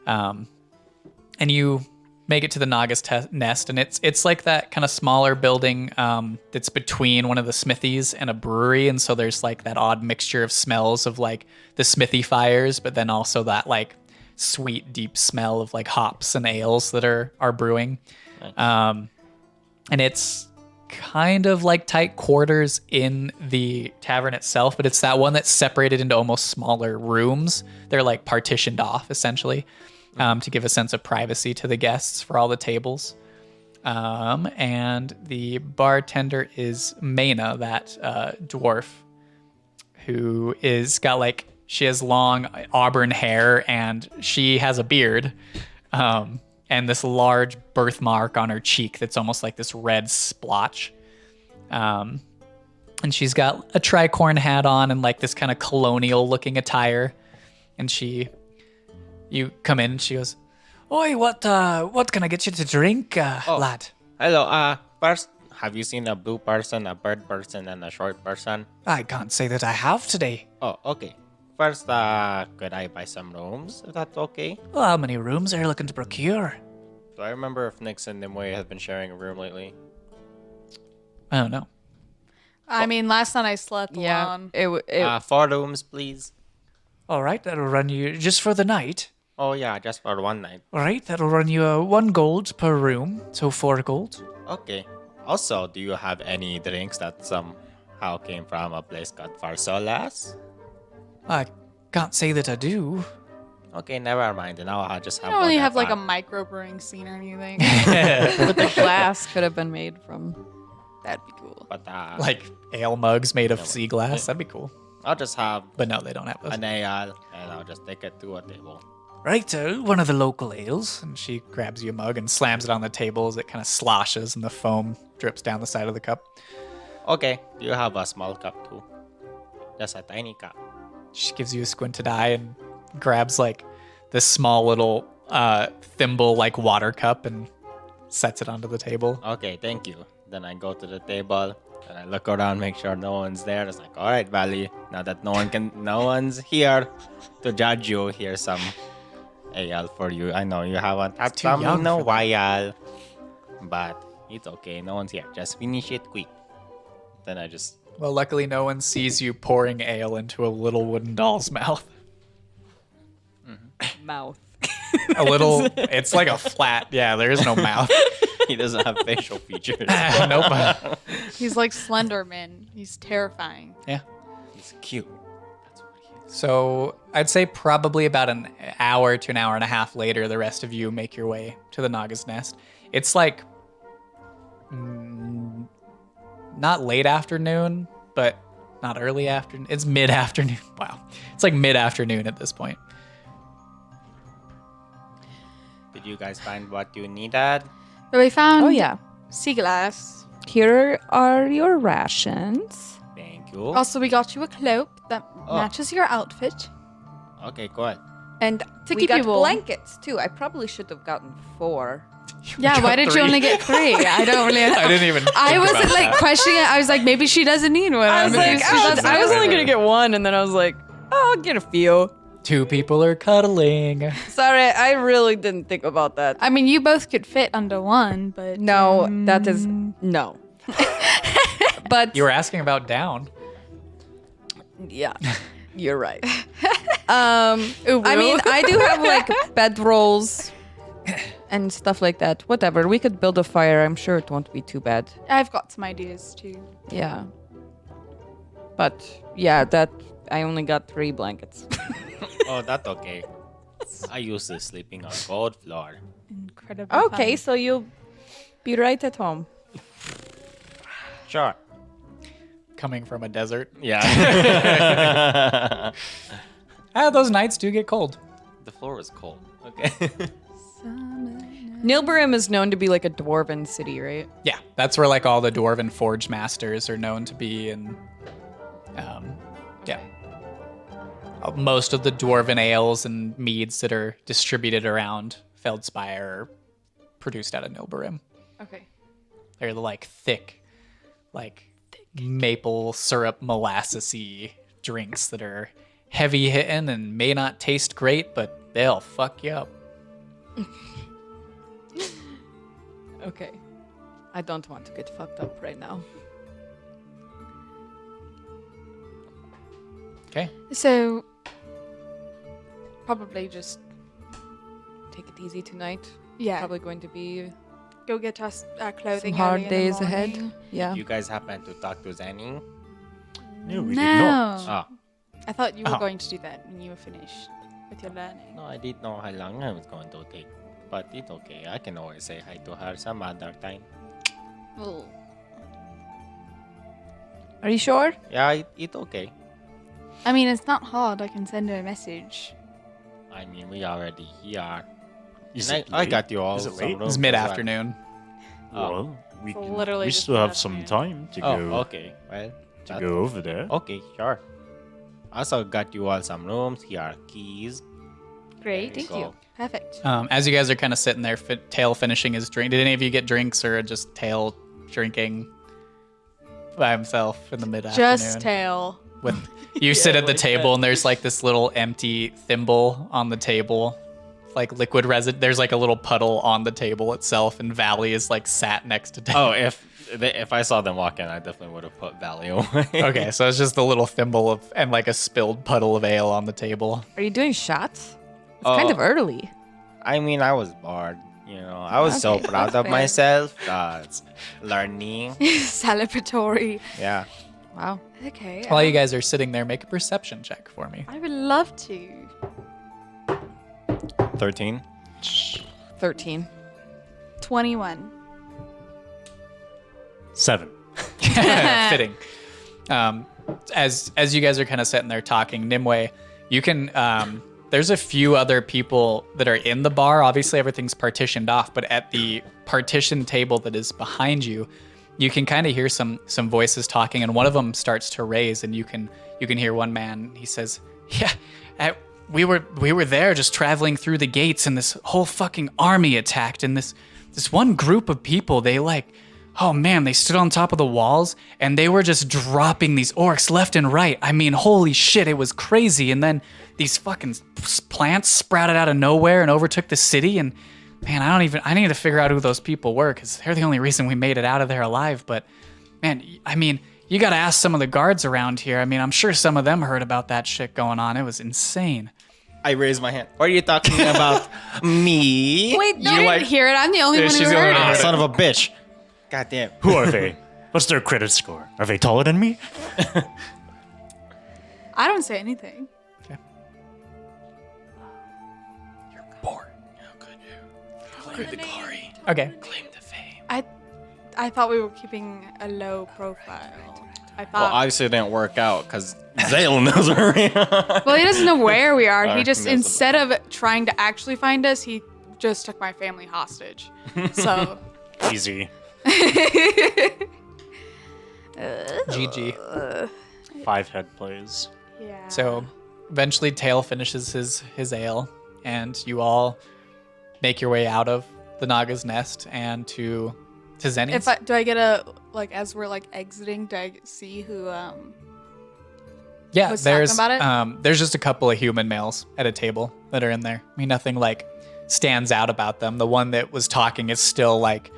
And you make it to the Naga's Nest, and it's like that kind of smaller building that's between one of the smithies and a brewery, and so there's like that odd mixture of smells of like the smithy fires, but then also that like sweet deep smell of like hops and ales that are brewing. And it's kind of like tight quarters in the tavern itself, but it's that one that's separated into almost smaller rooms. They're like partitioned off essentially. To give a sense of privacy to the guests for all the tables. And the bartender is Maina, that dwarf, who she has long auburn hair and she has a beard and this large birthmark on her cheek that's almost like this red splotch. And she's got a tricorn hat on and like this kind of colonial looking attire. And you come in and she goes, "Oi, what can I get you to drink, lad?" Hello, first, have you seen a blue person, a bird person, and a short person? I can't say that I have today. Oh, okay. First, could I buy some rooms, if that's okay? Well, how many rooms are you looking to procure? Do I remember if Nix and Nimue have been sharing a room lately? I don't know. I mean, last night I slept Yeah, alone. 4 rooms, please. All right, that'll run you just for the night. Oh, yeah, just for one night. All right, that'll run you 1 gold per room, so 4 gold. Okay. Also, do you have any drinks that somehow came from a place called Farsolis? I can't say that I do. Okay, never mind. Then I'll just I have don't one really at have like a fun. microbrewing scene or anything. but the glass could have been made from... That'd be cool. But Like ale mugs made of sea glass. That'd be cool. I'll just have But no, they don't have those. an ale, and I'll just take it to a table. Right, one of the local ales. And she grabs you a mug and slams it on the table as it kind of sloshes and the foam drips down the side of the cup. Okay, do you have a small cup too? Just a tiny cup. She gives you a squinted eye and grabs like this small little thimble like water cup and sets it onto the table. Okay, thank you. Then I go to the table and I look around, make sure no one's there. It's like, all right, Valley. Now that no one's here to judge you, here's some ale for you. I know you haven't had too some young in a for that. while, but it's okay. No one's here. Just finish it quick. then I just Well, luckily no one sees you pouring ale into a little wooden doll's mouth. Mouth. A little, it's like a flat, yeah, there is no mouth. he doesn't have facial features. Nope. He's like Slenderman. He's terrifying. Yeah. He's cute. That's what he is. So I'd say probably about an hour to an hour and a half later, the rest of you make your way to the Naga's Nest. It's like not late afternoon, but not early afternoon. It's mid-afternoon. Wow. It's like mid-afternoon at this point. Did you guys find what you needed? But we found Oh yeah. sea glass. Here are your rations. Thank you. Also, we got you a cloak that Oh. matches your outfit. Okay, good. And To we keep got you warm. blankets too. I probably should have gotten 4. Yeah, got why did three. you only get 3? I don't really know. I didn't even. I think wasn't about like that. questioning it. I was like, maybe she doesn't need one. I was Maybe like, she doesn't. I was only gonna get 1, and then I was like, oh, I'll get a few. 2 people are cuddling. Sorry, I really didn't think about that. I mean, you both could fit under one, but No, that is no. But You were asking about down. yeah, you're right. Ooh, I mean, I do have like bedrolls and stuff like that. Whatever, we could build a fire. I'm sure it won't be too bad. I've got some ideas too. Yeah. But yeah, that I only got 3 blankets. Oh, that's okay. I used to sleeping on gold floor. Incredible. Okay, so you'll be right at home. Sure. Coming from a desert. Yeah. Those nights do get cold. The floor was cold. Okay. Nilburim is known to be like a dwarven city, right? Yeah, that's where like all the dwarven forge masters are known to be, and yeah, most of the dwarven ales and meads that are distributed around Feldspire are produced out of Nilburim. Okay. They're the like thick, maple syrup molassesy drinks that are heavy hitting and may not taste great, but they'll fuck you up. Okay. I don't want to get fucked up right now. Okay. So probably just Take it easy tonight. yeah, Probably going to be go get us our clothing. some hard early in the days ahead. morning. Yeah. You guys happen to talk to Zanny? No, we did not. Oh. I thought you were Oh. going to do that when you were finished with your learning. No, I didn't know how long I was going to take. But it's okay. I can always say hi to her some other time. Are you sure? Yeah, it's okay. I mean, it's not hard. I can send her a message. I mean, we already here. Is And it I late? got you all Is it some late? rooms It's as mid-afternoon. well. Well, we, It's can, literally we just still have some mid-afternoon. time to Oh, go okay. Well, to that- go over there. okay, sure. Also got you all some rooms. Here are keys. Great. There you Thank you. go. Perfect. As you guys are kind of sitting there, Tail finishing his drink. Did any of you get drinks or just Tail drinking by himself in the mid-afternoon? Just tail. With you sit at the table and there's like this little empty thimble on the table, like liquid resin. There's like a little puddle on the table itself, and Valley is like sat next to Tail. Oh, if I saw them walk in, I definitely would have put Valley away. Okay, so it's just a little thimble of and like a spilled puddle of ale on the table. Are you doing shots? It's kind Oh. of early. I mean, I was bored. You know, I was so Okay, proud that's of fair. myself. Learning. Celebratory. Yeah. Wow. Okay. While you guys are sitting there, make a perception check for me. I would love to. 13. 13. 21. 7. Fitting. As you guys are kind of sitting there talking, Nimue, you can. There's a few other people that are in the bar. Obviously, everything's partitioned off, but at the partition table that is behind you, you can kind of hear some voices talking, and one of them starts to raise, and you can hear one man. He says, "Yeah, we were there, just traveling through the gates, and this whole fucking army attacked, and this one group of people, they like." Oh man, they stood on top of the walls and they were just dropping these orcs left and right. I mean, holy shit, it was crazy. And then these fucking plants sprouted out of nowhere and overtook the city. And man, I need to figure out who those people were because they're the only reason we made it out of there alive. But man, I mean, You gotta ask some of the guards around here. I mean, I'm sure some of them heard about that shit going on. It was insane. I raise my hand. What are you talking about? Me? Wait, you didn't hear it. I'm the only one who she's the only heard one it. who Son of a bitch. God damn. Who are they? What's their credit score? Are they taller than me? I don't say anything. Born. How could you? Claim the glory. Okay. Claim the fame. I thought we were keeping a low profile. I Well, thought. obviously it didn't work out because Zale knows where we are. Well, he doesn't know where we are. He just, knows instead of trying to actually find us, he just took my family hostage. So. Easy. GG. 5 head plays. Yeah. So eventually Tail finishes his ale, and you all make your way out of the Naga's nest and to Zenny's. Do I get a, like, as we're like exiting, do I see who Yeah, was talking there's about it? there's just a couple of human males at a table that are in there. I mean, nothing like stands out about them. The one that was talking is still like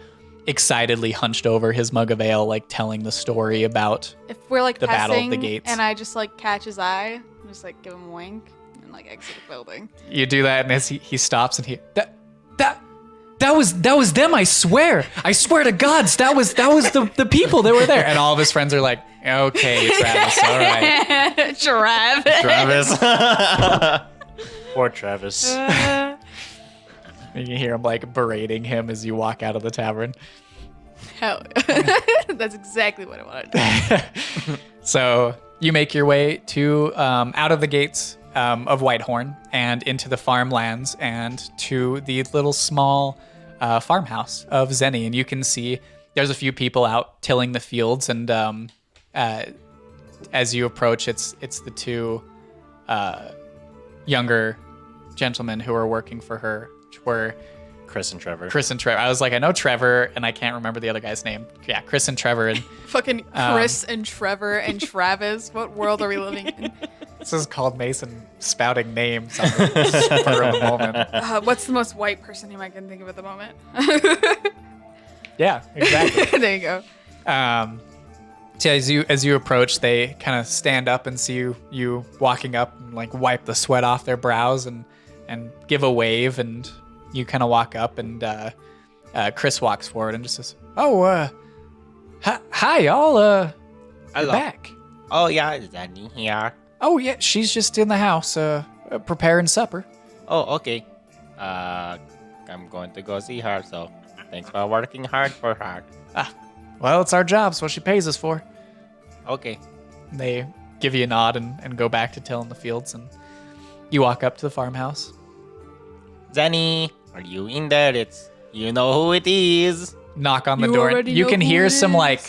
excitedly hunched over his mug of ale, like telling the story about. if we're like the Battle of the passing Gates. and I just like catch his eye, just like give him a wink and like exit the building. You do that, and as he stops and that was them. I swear to gods, that was the people that were there. And all of his friends are like, okay, Travis, all right. Travis. Travis. Poor Travis. And you hear him like berating him as you walk out of the tavern. Hell, that's exactly what I wanted to do. So you make your way to out of the gates of Whitehorn and into the farmlands and to the little small farmhouse of Zenny. And you can see there's a few people out tilling the fields. And as you approach, it's the two younger gentlemen who are working for her, which were Chris and Trevor. I was like, I know Trevor, and I can't remember the other guy's name. Yeah, Chris and Trevor. And Fucking Chris and Trevor and Travis. What world are we living in? this is called Mason spouting names on the spur of the moment. What's the most white person whom I can think of at the moment? Yeah, exactly. There you go. So as you approach, they kind of stand up and see you walking up and like wipe the sweat off their brows and give a wave, and you kind of walk up, and Chris walks forward and just says, "Oh, hi y'all. You're Hello. back. Oh yeah, is Danny here? Oh yeah, she's just in the house preparing supper." Oh, okay. I'm going to go see her, so thanks for working hard for her. Well, it's our job, it's what she pays us for. Okay. They give you a nod and go back to tilling the fields, and you walk up to the farmhouse. Zenny, are you in there? You know who it is. Knock on the You door. already You know can who hear it some is. like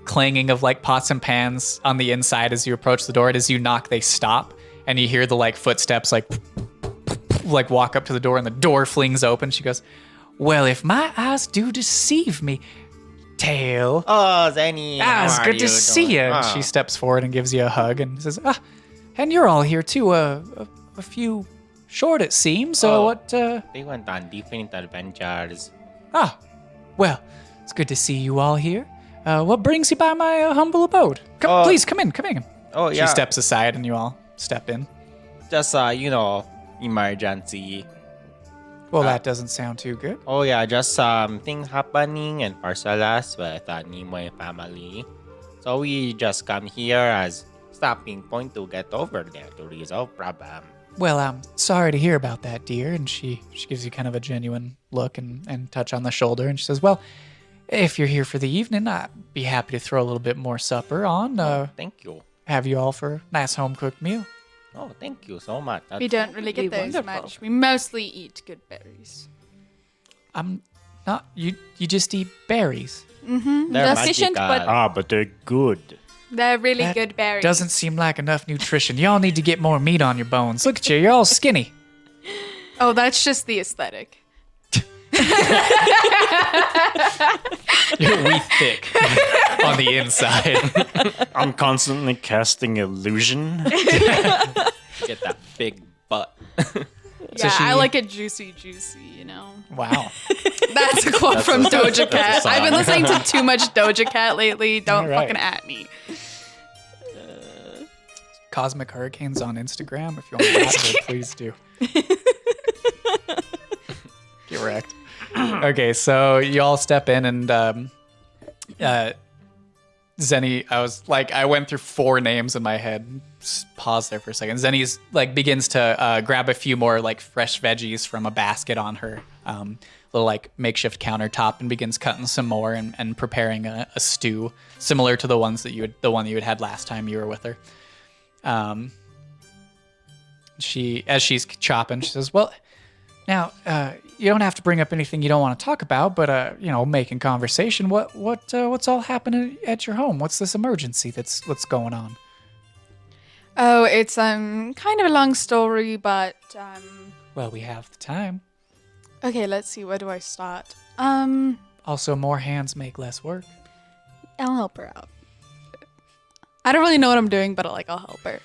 clanging of like pots and pans on the inside as you approach the door. And as you knock, they stop, and you hear the like footsteps like walk up to the door, and the door flings open. She goes, "Well, if my eyes do deceive me, Tail. Oh, Zenny. how It's are good to see you." And Oh. she steps forward and gives you a hug and says, "And you're all here too. A few short, it seems. So Oh. what? They went on different adventures. Well, it's good to see you all here. What brings you by my humble abode? Please come in. Oh, yeah. She steps aside and you all step in. Just, emergency. Well, that doesn't sound too good. Oh, yeah, just things happening in Farsolis with Nimoy family. So we just come here as stopping point to get over there to resolve problem. Well, I'm sorry to hear about that, dear. And she gives you kind of a genuine look and touch on the shoulder. And she says, well, if you're here for the evening, I'd be happy to throw a little bit more supper on. Thank you. Have you all for a nice home-cooked meal. Oh, thank you so much. We don't really get those wonderful. much. We mostly eat good berries. I'm not... You just eat berries. They're Efficient, magical. but- But they're good. They're really That good berries. Doesn't seem like enough nutrition. Y'all need to get more meat on your bones. Look at you. You're all skinny. Oh, that's just the aesthetic. You're wee thick on the inside. I'm constantly casting illusion. Get that big butt. Yeah, she- I like it juicy, you know? Wow. That's a quote from Doja Cat. song. I've been listening to too much Doja Cat lately. Don't All right. fucking at me. Cosmic Hurricanes on Instagram. If you want to watch it, please do. Get wrecked. Okay, so you all step in, and Zenny, I went through 4 names in my head. Just pause there for a second. Zenny's begins to grab a few more fresh veggies from a basket on her little makeshift countertop, and begins cutting some more and preparing a stew similar to the one you had last time you were with her. As she's chopping, she says, "Well, now you don't have to bring up anything you don't want to talk about, but making conversation. What's all happening at your home? What's this emergency what's going on?" Oh, it's kind of a long story, but Well, we have the time. okay, let's see. Where do I start? Also, more hands make less work. I'll help her out. I don't really know what I'm doing, but I'll help her.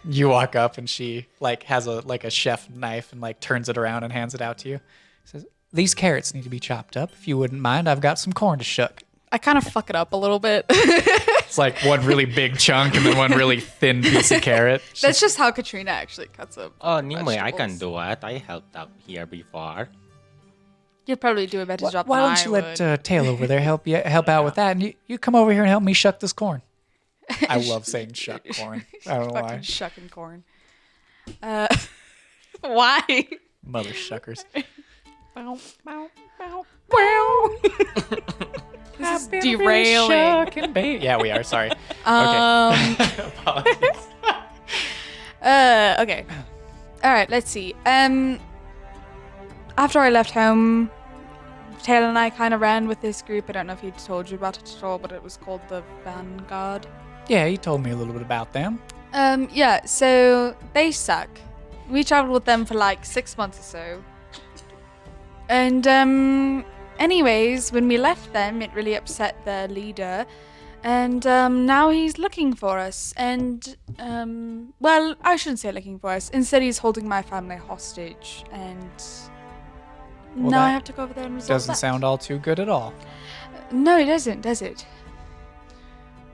You walk up, and she has a chef knife and turns it around and hands it out to you. Says, "These carrots need to be chopped up. If you wouldn't mind, I've got some corn to shuck." I kind of fuck it up a little bit. It's one really big chunk and then one really thin piece of carrot. That's just how Katrina actually cuts up. Oh, Nimue, I can vegetables. do it. I helped out here before. You'd probably do a better job Why than don't you I let would. Tail over there help out with that, and you come over here and help me shuck this corn. I love saying shuck corn. I don't know Fucking why. shucking corn. Why? Mother shuckers. Bow, bow, bow, bow. This is derailing. Yeah, we are. Sorry. Um, Okay. Apologies. Okay. All right. Let's see. After I left home, Taylor and I kind of ran with this group. I don't know if he told you about it at all, but it was called the Vanguard. Yeah, he told me a little bit about them. Yeah. So they suck. We traveled with them for 6 months or so. And anyways, when we left them, it really upset their leader. And now he's looking for us. And, well, I shouldn't say looking for us. Instead, he's holding my family hostage. And Well, now I that have to go over there and resolve Doesn't that. sound all too good at all. No, it doesn't, does it?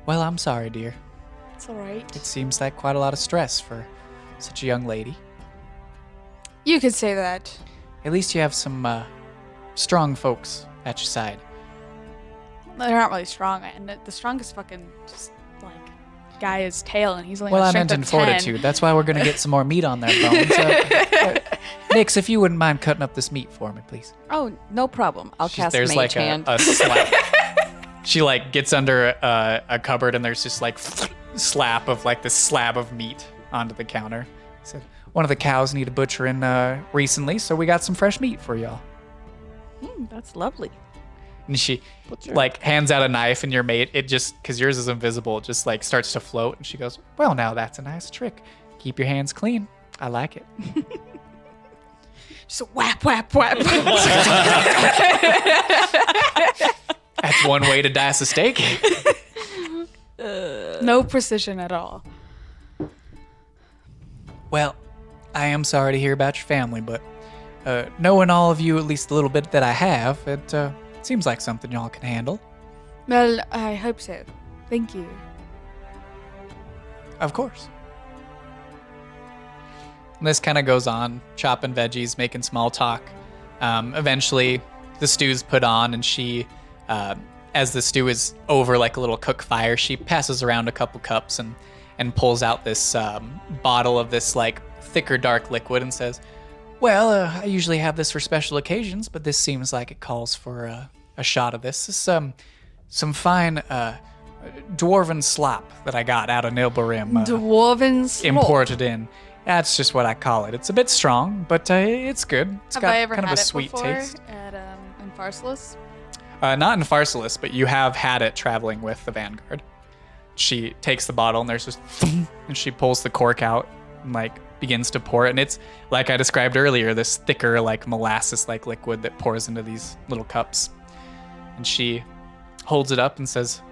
Well, I'm sorry, dear. It's all right. It seems like quite a lot of stress for such a young lady. You could say that. At least you have some strong folks at your side. They're not really strong. And the strongest fucking guy is Tail, and he's only Well, got I a strength meant in of 10. fortitude. That's why we're going to get some more meat on their bones. Nix, if you wouldn't mind cutting up this meat for me, please. Oh, no problem. I'll cast There's Mage Hand. a slap. She gets under a cupboard, and there's just slap of this slab of meat onto the counter. Said, one of the cows need a butchering recently, so we got some fresh meat for y'all. That's lovely. And she hands out a knife, and your mate, it just, because yours is invisible, it just starts to float. And she goes, "Well, now that's a nice trick. Keep your hands clean. I like it." Just whap, whap, whap. That's one way to dice a steak. No precision at all. Well, I am sorry to hear about your family, but knowing all of you at least a little bit that I have, it seems like something y'all can handle. Well, I hope so. Thank you. Of course. And this kind of goes on, chopping veggies, making small talk. Eventually, the stew's put on, and she, as the stew is over a little cook fire, she passes around a couple cups and pulls out this bottle of this thicker dark liquid and says, "Well, I usually have this for special occasions, but this seems like it calls for a shot of this. This is some fine dwarven slop that I got out of Nilbarim. Dwarven slop. Imported in. That's just what I call it. It's a bit strong, but it's good. It's Have got I ever kind of had a it sweet before taste. at in Farsolis? Not in Farsolis, but you have had it traveling with the Vanguard. She takes the bottle, and there's just thump, and she pulls the cork out and begins to pour it. And it's like I described earlier, this thicker molasses-like liquid that pours into these little cups. And she holds it up and says,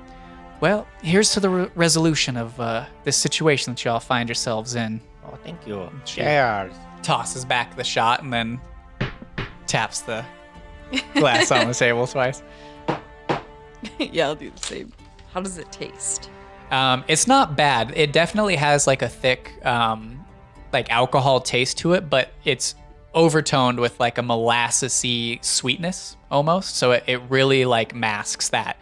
"Well, here's to the resolution of this situation that y'all find yourselves in." Oh, thank you. She- Cheers. Tosses back the shot and then taps the glass on the table twice. Yeah, I'll do the same. How does it taste? It's not bad. It definitely has like a thick, like alcohol taste to it, but it's overtoned with like a molassesy sweetness almost. So it really like masks that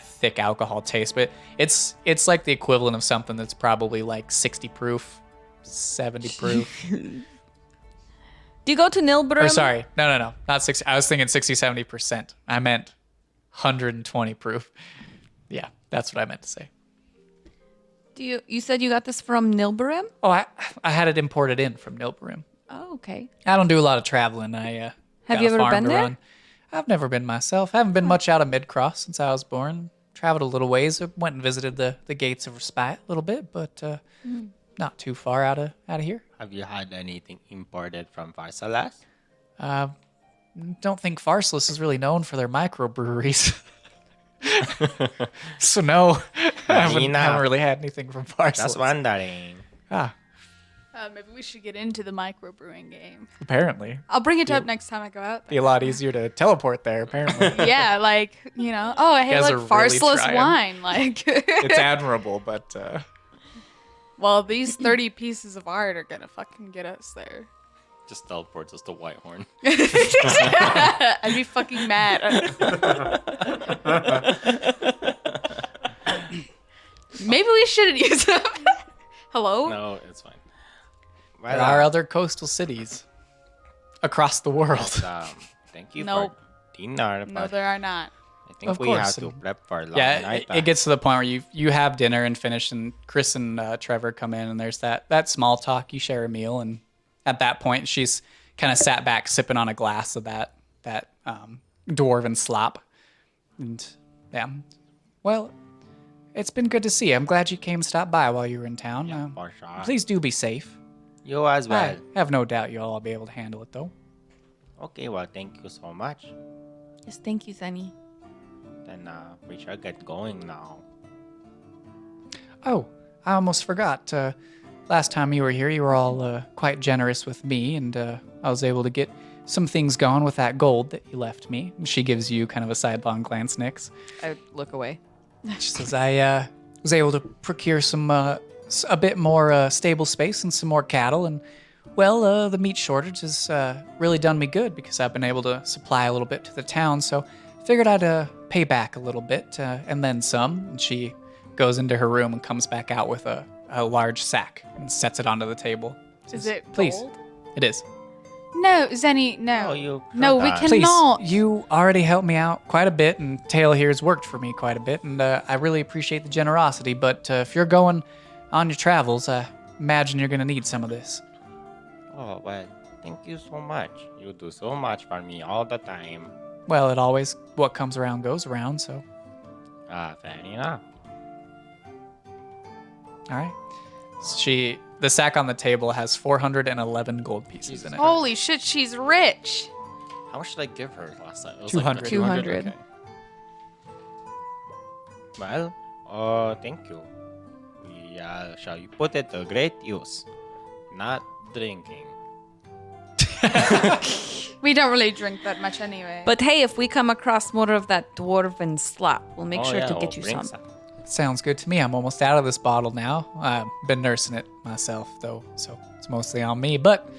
thick alcohol taste. But it's like the equivalent of something that's probably like 60 proof, 70 proof. Do you go to Nilbrum? Or sorry, no, not 60. I was thinking 60, 70%. I meant 120 proof. Yeah, that's what I meant to say. You said you got this from Nilbrum? Oh, I had it imported in from Nilbrim. Oh, okay. I don't do a lot of traveling. I Have got you a ever farm been to there? run. I've never been myself. I haven't been much out of Midcross since I was born. Traveled a little ways. I went and visited the Gates of Respite a little bit, but not too far out of here. Have you had anything imported from Farsolis? Don't think Farsolis is really known for their microbreweries. So no, I haven't really had anything from Farsolis. That's wondering. Ah, Maybe we should get into the microbrewing game. apparently. I'll bring it up next time I go out Be a lot easier to teleport there, apparently. there. Yeah, like, oh, hey, guys like are really Farsolis trying. wine. Like, It's admirable, but well, these 30 pieces of art are going to fucking get us there. Just teleports us to Whitehorn. I'd be fucking mad. Maybe we shouldn't use them. Hello? No, it's fine. there Well, are other coastal cities across the world. thank you Nope. for dinner, No, but there are not. I think Of we course, have to and- prep for a long Yeah, night. it gets to the point where you have dinner and finish, and Chris and Trevor come in, and there's that small talk. You share a meal, and at that point, she's kind of sat back sipping on a glass of that dwarven slop. And yeah, well, it's been good to see you. I'm glad you came and stopped by while you were in town. for sure. Please do be safe. You as well. I have no doubt you'll all be able to handle it, though. Okay, well, thank you so much. Yes, thank you, Zenny. Then we shall get going now. Oh, I almost forgot. Last time you were here, you were all quite generous with me, and I was able to get some things going with that gold that you left me. She gives you kind of a sidelong glance, Nix. I look away. She says, I was able to procure some a bit more stable space and some more cattle, and well, the meat shortage has really done me good because I've been able to supply a little bit to the town. So figured I'd pay back a little bit and then some. And she goes into her room and comes back out with a large sack and sets it onto the table. Is it Please. gold? It is. No, Zenny, no. Oh, you No, we forgot. Please, cannot. you already helped me out quite a bit, and Tail here has worked for me quite a bit, and I really appreciate the generosity. But if you're going on your travels, I imagine you're going to need some of this. Oh, well, thank you so much. You do so much for me all the time. Well, what comes around goes around, so. Fair enough. All right. The sack on the table has 411 gold pieces in it. Holy shit, she's rich. How much did I give her last time? It was 200. 200. Okay. Well, thank you. We shall you put it to great use. Not drinking. We don't really drink that much anyway. But hey, if we come across more of that dwarven slop, we'll make sure to we'll get you bring some. Sounds good to me. I'm almost out of this bottle now. I've been nursing it myself, though, so it's mostly on me. But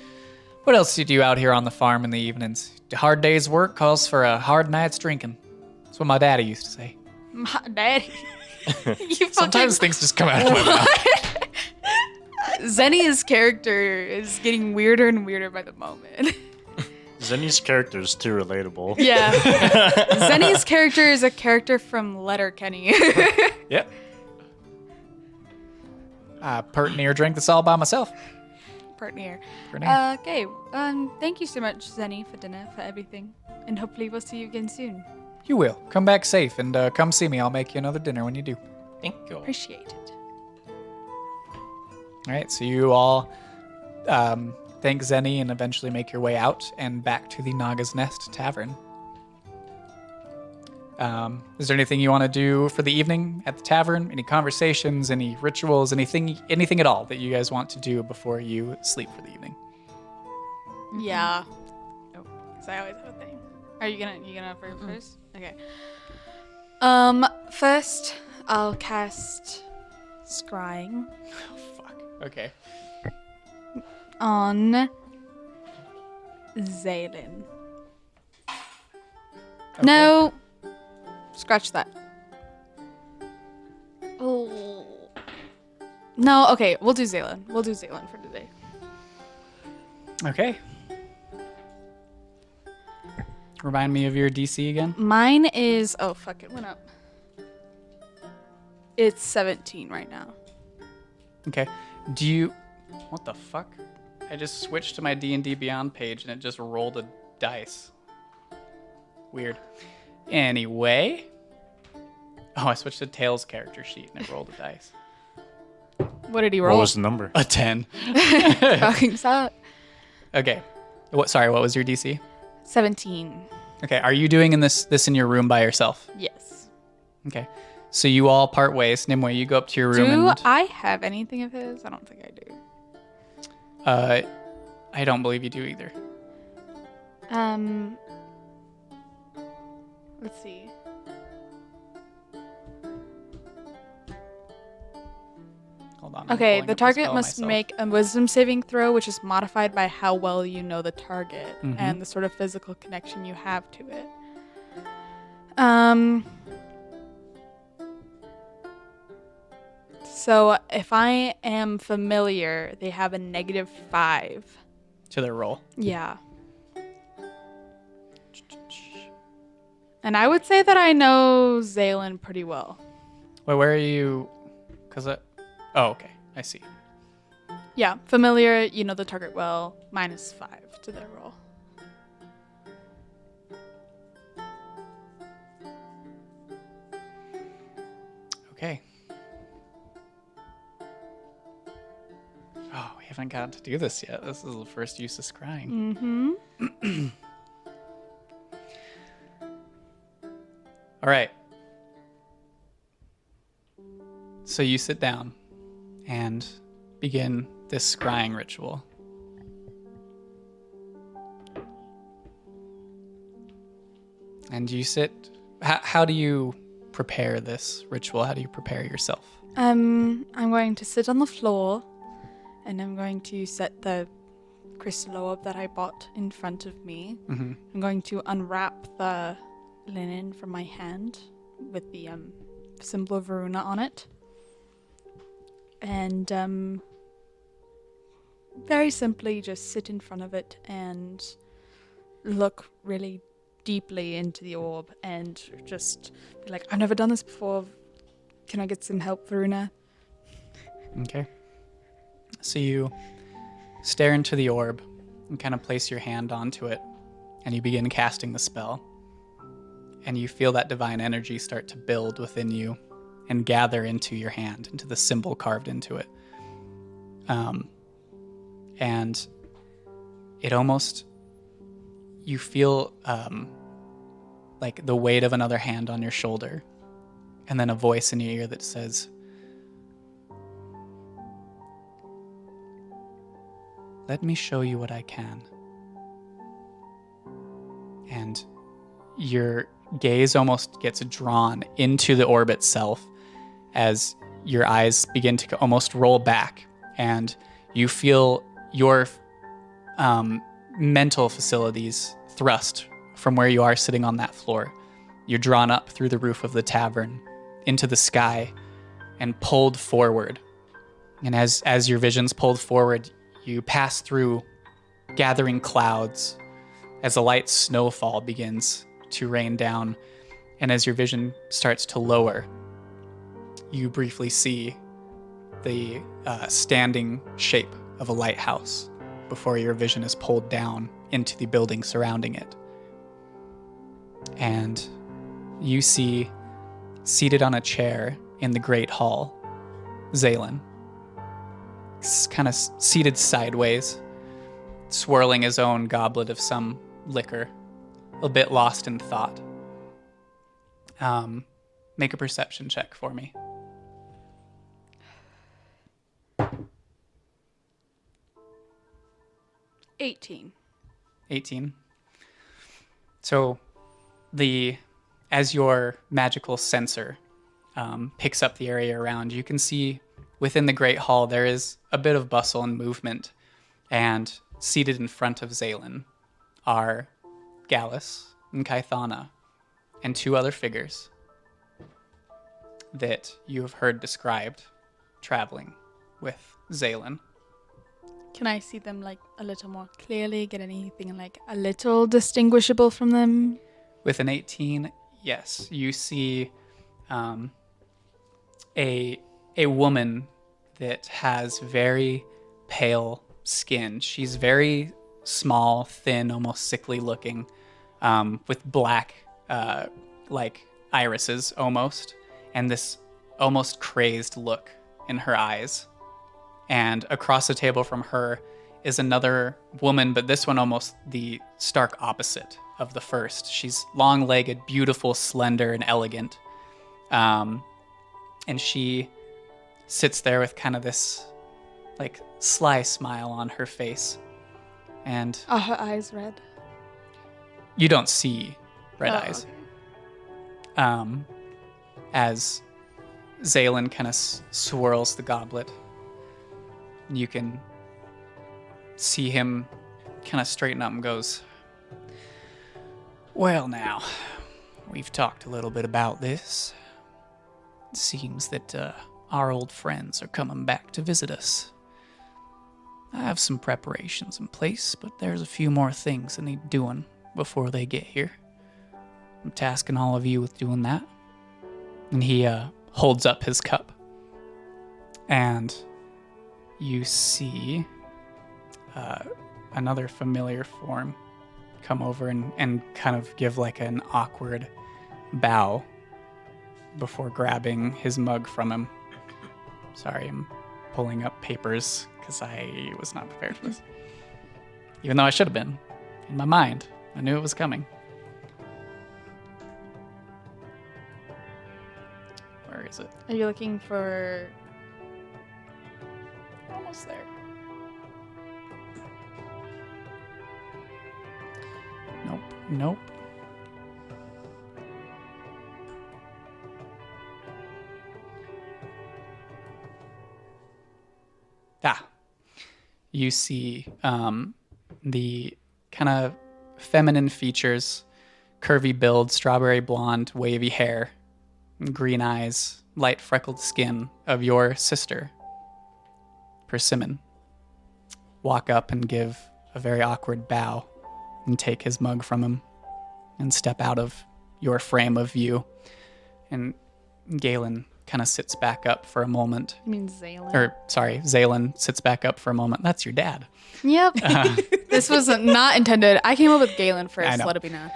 what else do you do out here on the farm in the evenings? A hard day's work calls for a hard night's drinking. That's what my daddy used to say. My daddy. You Sometimes things just come out of my mouth. Zenny's character is getting weirder and weirder by the moment. Zenny's character is too relatable. Yeah. Zenny's character is a character from Letterkenny. Yep. I pert near drink this all by myself. Partner. Pert near. Okay. Thank you so much, Zenny, for dinner, for everything. And hopefully we'll see you again soon. You will. Come back safe and come see me. I'll make you another dinner when you do. Thank you. Appreciate it. All right, so you all thank Zenny and eventually make your way out and back to the Naga's Nest Tavern. Is there anything you want to do for the evening at the tavern? Any conversations, any rituals, anything at all that you guys want to do before you sleep for the evening? Yeah. Oh, because I always have a thing. Are you gonna first? Okay. First I'll cast scrying Fuck. Okay. on Zaylin. Okay. No. Scratch that. Oh. No, okay, we'll do Zaylin. We'll do Zaylin for today. Okay. Remind me of your DC again. Mine is oh fuck, it went up. It's 17 right now. Okay. Do you... What the fuck? I just switched to my D&D Beyond page and it just rolled a dice. Weird. Anyway. Oh, I switched to Tails' character sheet and it rolled a dice. What did he What roll? was the number? A 10. Fucking suck. Okay. Sorry, what was your DC? 17. Okay, are you doing this in your room by yourself? Yes. Okay. So you all part ways. Nimue, you go up to your room Do and... I have anything of his? I don't think I do. I don't believe you do either. Let's see. Hold on. I'm Okay, pulling the up target spell must myself. make a wisdom saving throw, which is modified by how well you know the target Mhm. and the sort of physical connection you have to it. So if I am familiar, they have a -5. to their roll. Yeah. And I would say that I know Zaylin pretty well. Wait, where are you? Oh, okay. I see. Yeah, familiar, you know the target well, -5 to their roll. Okay. Oh, we haven't gotten to do this yet. This is the first use of scrying. Mm-hmm. All right. So you sit down and begin this scrying ritual. And you sit. How do you prepare this ritual? How do you prepare yourself? I'm going to sit on the floor and I'm going to set the crystal orb that I bought in front of me. Mm-hmm. I'm going to unwrap the linen from my hand with the symbol of Varuna on it. And very simply just sit in front of it and look really deeply into the orb and just be like, I've never done this before. Can I get some help, Varuna? Okay. So you stare into the orb and kind of place your hand onto it, and you begin casting the spell. And you feel that divine energy start to build within you and gather into your hand, into the symbol carved into it. And it almost, you feel like the weight of another hand on your shoulder, and then a voice in your ear that says, "Let me show you what I can." And your gaze almost gets drawn into the orb itself as your eyes begin to almost roll back, and you feel your mental facilities thrust from where you are sitting on that floor. You're drawn up through the roof of the tavern into the sky and pulled forward. And as your vision's pulled forward, you pass through gathering clouds as a light snowfall begins to rain down. And as your vision starts to lower, you briefly see the standing shape of a lighthouse before your vision is pulled down into the building surrounding it. And you see, seated on a chair in the Great Hall, Zaylin, kind of seated sideways, swirling his own goblet of some liquor, a bit lost in thought. Make a perception check for me. 18. 18. So as your magical sensor picks up the area around, you can see within the Great Hall, there is a bit of bustle and movement, and seated in front of Zalen are Gallus and Kaithana and 2 other figures that you have heard described traveling with Zalen. Can I see them like a little more clearly? Get anything like a little distinguishable from them? With an 18, yes, you see a woman that has very pale skin. She's very small, thin, almost sickly looking, with black, like irises almost, and this almost crazed look in her eyes. And across the table from her is another woman, but this one almost the stark opposite of the first. She's long-legged, beautiful, slender, and elegant. And she sits there with kind of this like sly smile on her face. And Are her eyes red? you don't see red eyes. Okay. As Zalen kind of swirls the goblet, you can see him kind of straighten up and goes, "Well, now, we've talked a little bit about this. It seems that our old friends are coming back to visit us. I have some preparations in place, but there's a few more things that need doing before they get here. I'm tasking all of you with doing that." And he holds up his cup. And you see another familiar form come over and kind of give like an awkward bow before grabbing his mug from him. Sorry, I'm pulling up papers because I was not prepared for this. Even though I should have been. In my mind, I knew it was coming. Where is it? Are you looking for... Almost there. Nope. You see the kind of feminine features, curvy build, strawberry blonde, wavy hair, green eyes, light freckled skin of your sister, Persimmon, walk up and give a very awkward bow and take his mug from him and step out of your frame of view. And Galen kind of sits back up for a moment. I mean Zalen. Zalen sits back up for a moment. That's your dad. Yep. This was not intended. I came up with Galen first, I know. let it be known.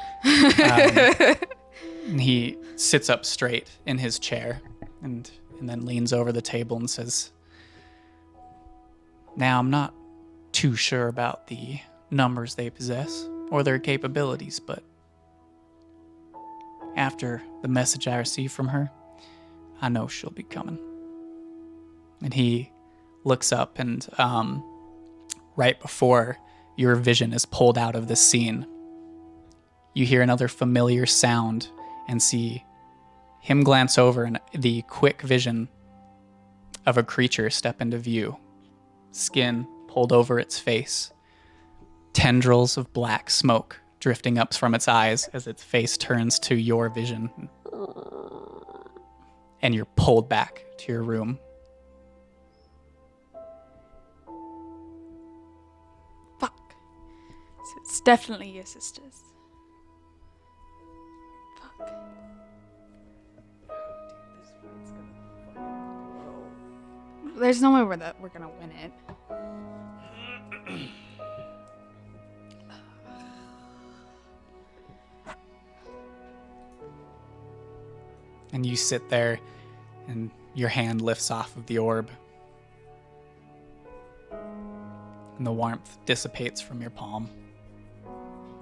And he sits up straight in his chair and then leans over the table and says, "Now, I'm not too sure about the numbers they possess or their capabilities, but after the message I received from her, I know she'll be coming." And he looks up and right before your vision is pulled out of the scene, you hear another familiar sound and see him glance over and the quick vision of a creature step into view. Skin pulled over its face. Tendrils of black smoke drifting up from its eyes as its face turns to your vision. And you're pulled back to your room. Fuck. So it's definitely your sister's. Fuck. There's no way we're gonna win it. And you sit there and your hand lifts off of the orb. And the warmth dissipates from your palm.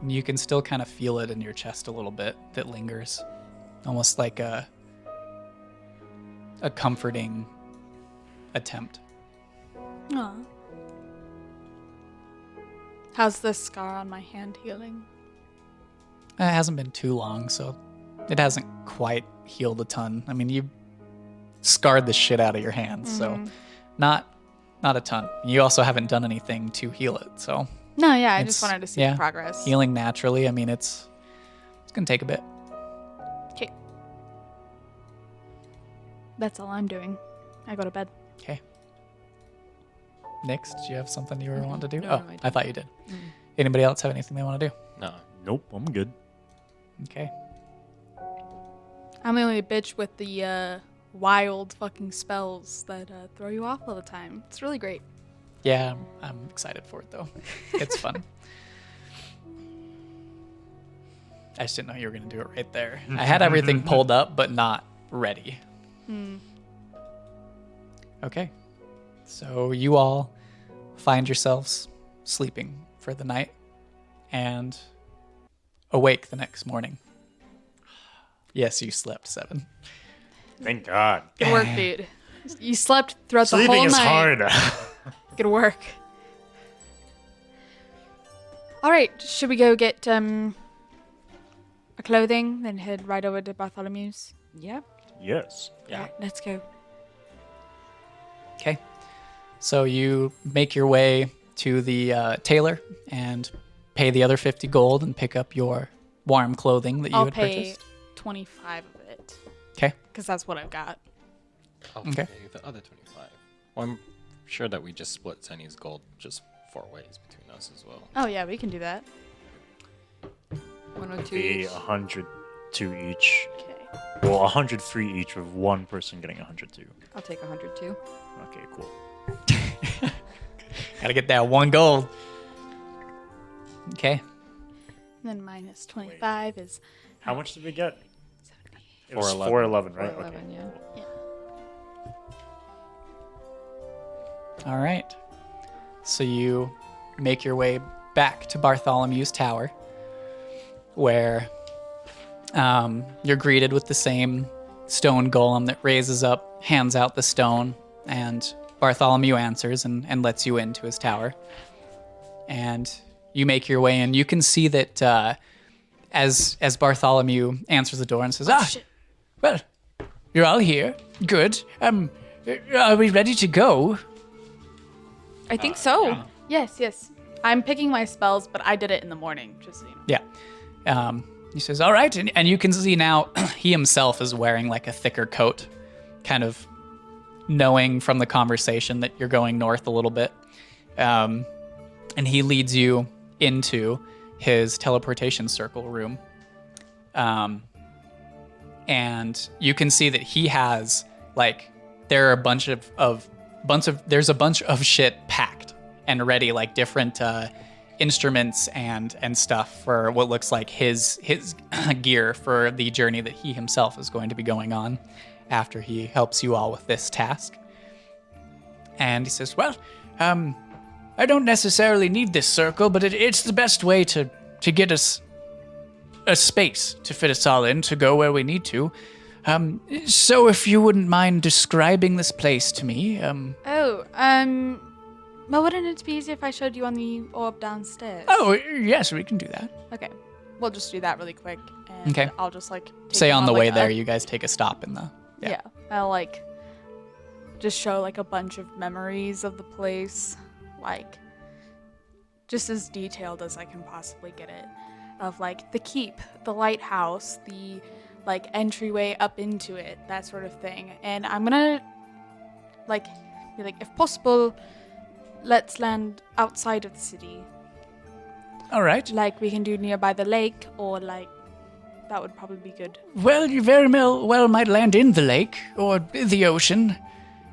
And you can still kind of feel it in your chest a little bit that lingers. Almost like a comforting attempt. Aw. How's the scar on my hand healing? It hasn't been too long, so it hasn't quite healed a ton. I mean, you scarred the shit out of your hands, so not a ton. You also haven't done anything to heal it, so No, yeah, I It's- just wanted to see yeah, the progress. healing naturally. I mean, it's gonna take a bit. Okay. That's all I'm doing. I go to bed. Okay. Nix, did you have something you were wanting to do? No, Oh, no, I I didn't. thought you did. Anybody else have anything they want to do? No. Nope, I'm good. Okay. I'm the only bitch with the wild fucking spells that throw you off all the time. It's really great. Yeah, I'm excited for it though. It's fun. I just didn't know you were gonna do it right there. I had everything pulled up, but not ready. Okay. So you all find yourselves sleeping for the night and awake the next morning. Yes, you slept 7. Thank God. Good work, dude. You slept throughout the Sleeping whole is night. hard. Good work. All right, should we go get a clothing, then head right over to Bartholomew's? Yeah. Yes. Yeah. All right, let's go. Okay. So you make your way to the tailor and pay the other 50 gold and pick up your warm clothing that you I'll had pay purchased. 25 of it, Okay. because that's what I've got. I'll Okay. pay the other 25. Well, I'm sure that we just split Sunny's gold just 4 ways between us as well. Oh yeah, we can do that. 102 Be each. 102 each. Okay. Well, 103 each with one person getting 102. I'll take 102. Okay, cool. Gotta get that 1 gold. Okay. And then minus 25 is How much did we get? It was 411. 411, right? 411, Okay. yeah. All right. So you make your way back to Bartholomew's Tower, where you're greeted with the same stone golem that raises up, hands out the stone, and Bartholomew answers and lets you into his tower. And you make your way in. You can see that as Bartholomew answers the door and says, shit. well, you're all here. Good. Are we ready to go? I think so. Yes. I'm picking my spells, but I did it in the morning, just so you know. Yeah. He says, all right. And you can see now he himself is wearing like a thicker coat, kind of knowing from the conversation that you're going north a little bit. And he leads you into his teleportation circle room. And you can see that he has like, there are there's a bunch of shit packed and ready, like different instruments and stuff for what looks like his gear for the journey that he himself is going to be going on after he helps you all with this task. And he says, well, I don't necessarily need this circle, but it's the best way to get us a space to fit us all in to go where we need to. So if you wouldn't mind describing this place to me, Well, wouldn't it be easier if I showed you on the orb downstairs? Oh, yes, we can do that. Okay. We'll just do that really quick. And Okay. I'll just like take Say you on the like, way a- there, you guys take a stop in the. Yeah. I'll like just show like a bunch of memories of the place, like just as detailed as I can possibly get it. Of like the keep, the lighthouse, the like entryway up into it, that sort of thing. And I'm gonna like be like, if possible, let's land outside of the city. All right. Like we can do nearby the lake, or like that would probably be good. Well, you very well might land in the lake or the ocean.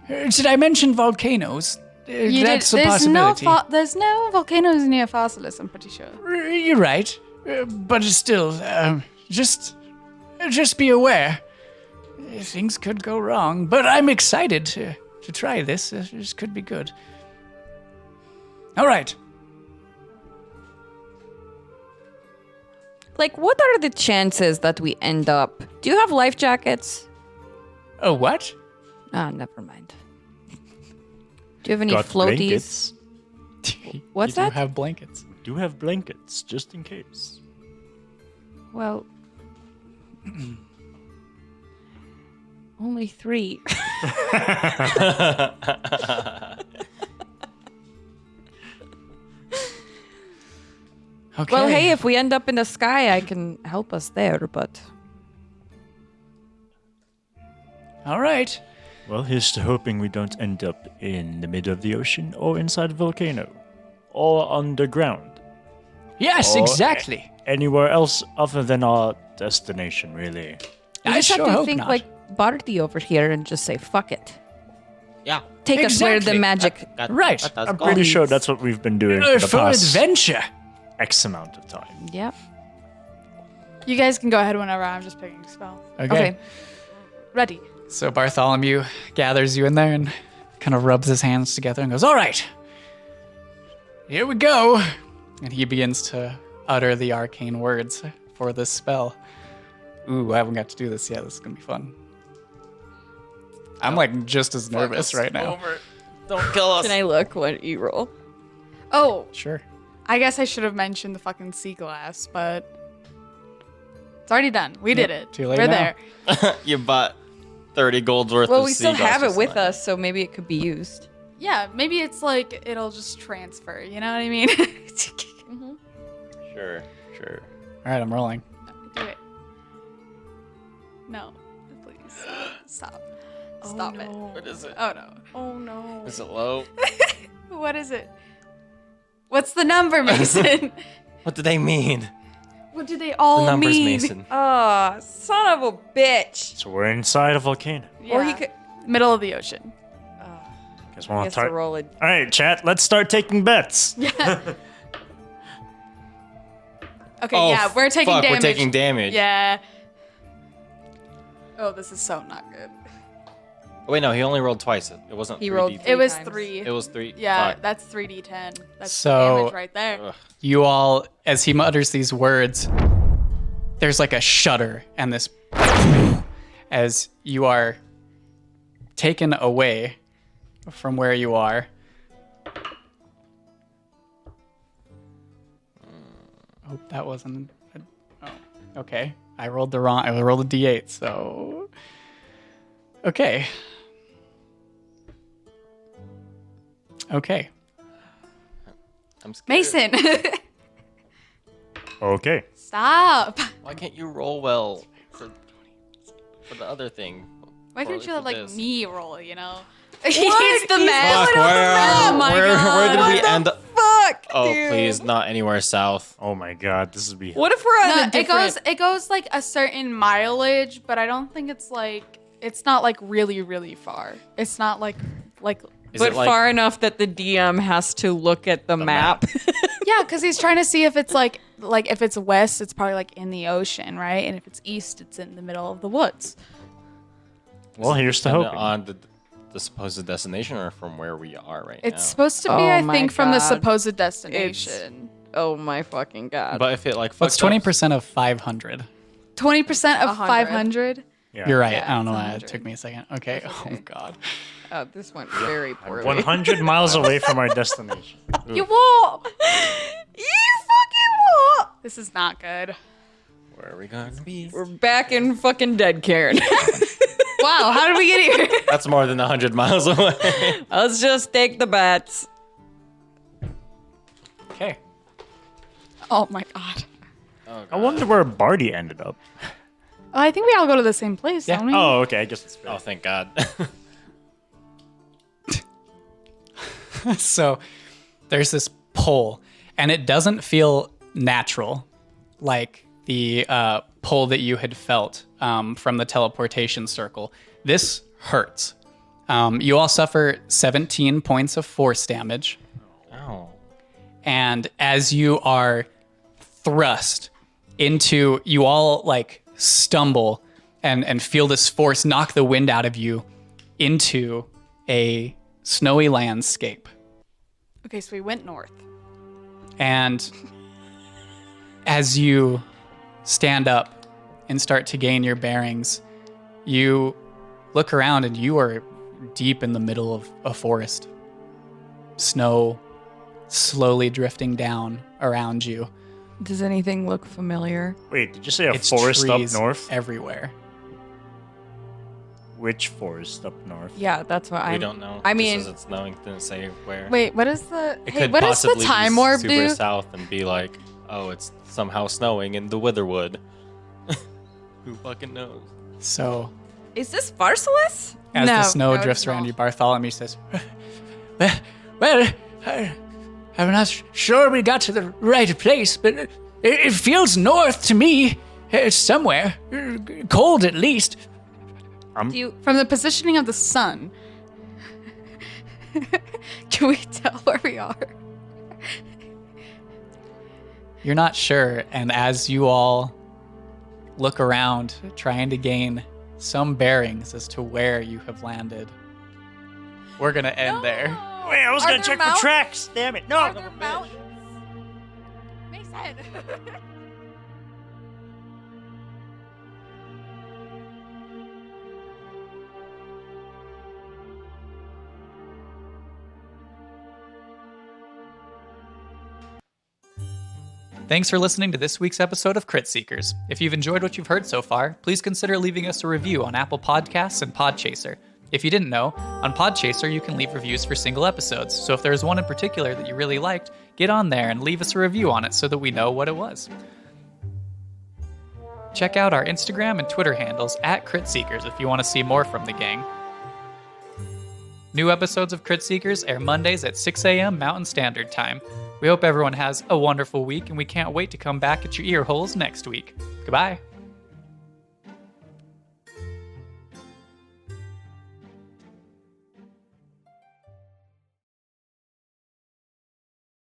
Did I mention volcanoes? That's a possibility. There's no volcanoes near Farsolis, I'm pretty sure. You're right, but still, just be aware. Things could go wrong, but I'm excited to try this. This could be good. All right. Like, what are the chances that we end up? Do you have life jackets? Oh, what? Ah, never mind. Do you have any Got floaties? blankets. What's you that? do have blankets. We do have blankets, just in case. Well, Only 3. Okay. Well, hey, if we end up in the sky, I can help us there, but... All right. Well, here's to hoping we don't end up in the middle of the ocean or inside a volcano or underground. Yes, Or exactly. Anywhere else other than our destination, really. We I just sure have to hope think not. like Barty over here and just say, fuck it. Yeah. Take us where the Exactly. magic... Right. Let us I'm go. pretty sure that's what we've been doing for the For past adventure. X amount of time. Yep. You guys can go ahead whenever. I'm just picking a spell. Okay. Ready. So Bartholomew gathers you in there and kind of rubs his hands together and goes, all right, here we go. And he begins to utter the arcane words for this spell. Ooh, I haven't got to do this yet. This is going to be fun. I'm like just as nervous right now. Don't kill us. Can I look what you roll? Oh, Sure. I guess I should have mentioned the fucking sea glass, but it's already done. We did it. too late We're now. there. You bought 30 gold's worth Well, of we still seagrass have it just with now. us, so maybe it could be used. Yeah, maybe it's like it'll just transfer. You know what I mean? Sure. All right, I'm rolling. Do it. No, please stop. Stop it. What is it? Oh no. Oh, no. Is it low? What is it? What's the number, Mason? What do they mean? What do they all The numbers, mean? Mason. Oh, son of a bitch. So we're inside a volcano. Yeah. Or he could... Middle of the ocean. Guess I we'll guess to roll it. All right, chat. Let's start taking bets. Okay, Oh, yeah, we're taking fuck, damage. we're taking damage. Yeah. Oh, this is so not good. Oh, wait, no, he only rolled twice. It wasn't He 3D. rolled It was times. 3. It was 3. Yeah, Fuck. that's 3d10. That's So- damage right there. Ugh. You all, as he mutters these words, there's like a shudder and this as you are taken away from where you are. Oh, that wasn't. Oh, okay. I rolled the wrong. I rolled a d8. So, okay. Okay. I'm scared. Mason, Okay. stop. Why can't you roll well for the other thing? Why can't you For let like this? me roll? You know, he's the man. Fuck, where, Oh my where God. did we end up? Fuck, Oh, dude. please, not anywhere south. Oh my God, this would be. What if we're on No, a different... it goes like a certain mileage, but I don't think it's not like really far. It's not like Is But it like, far enough that the DM has to look at the map. yeah, because he's trying to see if it's like if it's west, it's probably like in the ocean, right? And if it's east, it's in the middle of the woods. Well, here's to dependent hoping. on the supposed destination or from where we are right It's now? supposed to be, Oh I my think, from the God. supposed destination. Oh my fucking god. But if it like What's fucked up- 20% of 500? 20% of 100. 500. Yeah. You're right. Yeah, I don't know it's why 100. it took me a second. Okay. That's Oh okay. God. Oh, this went very poorly. 100 miles away from our destination. You won't. You fucking what? This is not good. Where are we going to be? We're back in fucking dead, Karen. Wow, how did we get here? That's more than 100 miles away. Let's just take the bets. Okay. Oh my god. I wonder where Barty ended up. Oh, I think we all go to the same place, Yeah. don't we? Oh, okay. I guess it's fair. Oh, thank God. So there's this pole, and it doesn't feel natural like the pull that you had felt from the teleportation circle. This hurts. You all suffer 17 points of force damage. Oh. And as you are thrust into, you all like stumble and feel this force knock the wind out of you into a snowy landscape. Okay, so we went north. And as you stand up and start to gain your bearings, you look around and you are deep in the middle of a forest. Snow slowly drifting down around you. Does anything look familiar? Wait, did you say a It's forest up trees north? everywhere. Which forest up north? Yeah, that's what We I'm. don't know. I Just mean, says it's snowing, didn't say where. Wait, what is the? It Hey, could what does the possibly time be orb super do? south and be like, oh, it's somehow snowing in the Witherwood. Who fucking knows? So is this Farsolis? as the No, snow no, it's drifts around not. you, Bartholomew says, "Well, I'm not sure we got to the right place, but it feels north to me. It's somewhere. Cold at least." Do you? From the positioning of the sun, can we tell where we are? You're not sure, and as you all look around, trying to gain some bearings as to where you have landed, we're gonna end there. Wait, I was Are gonna there check mountains? for tracks. Damn it! No. Are there mountains? Mason. Thanks for listening to this week's episode of Crit Seekers. If you've enjoyed what you've heard so far, please consider leaving us a review on Apple Podcasts and Podchaser. If you didn't know, on Podchaser you can leave reviews for single episodes, so if there's one in particular that you really liked, get on there and leave us a review on it so that we know what it was. Check out our Instagram and Twitter handles at Crit Seekers if you want to see more from the gang. New episodes of Crit Seekers air Mondays at 6 a.m. Mountain Standard Time. We hope everyone has a wonderful week, and we can't wait to come back at your ear holes next week. Goodbye.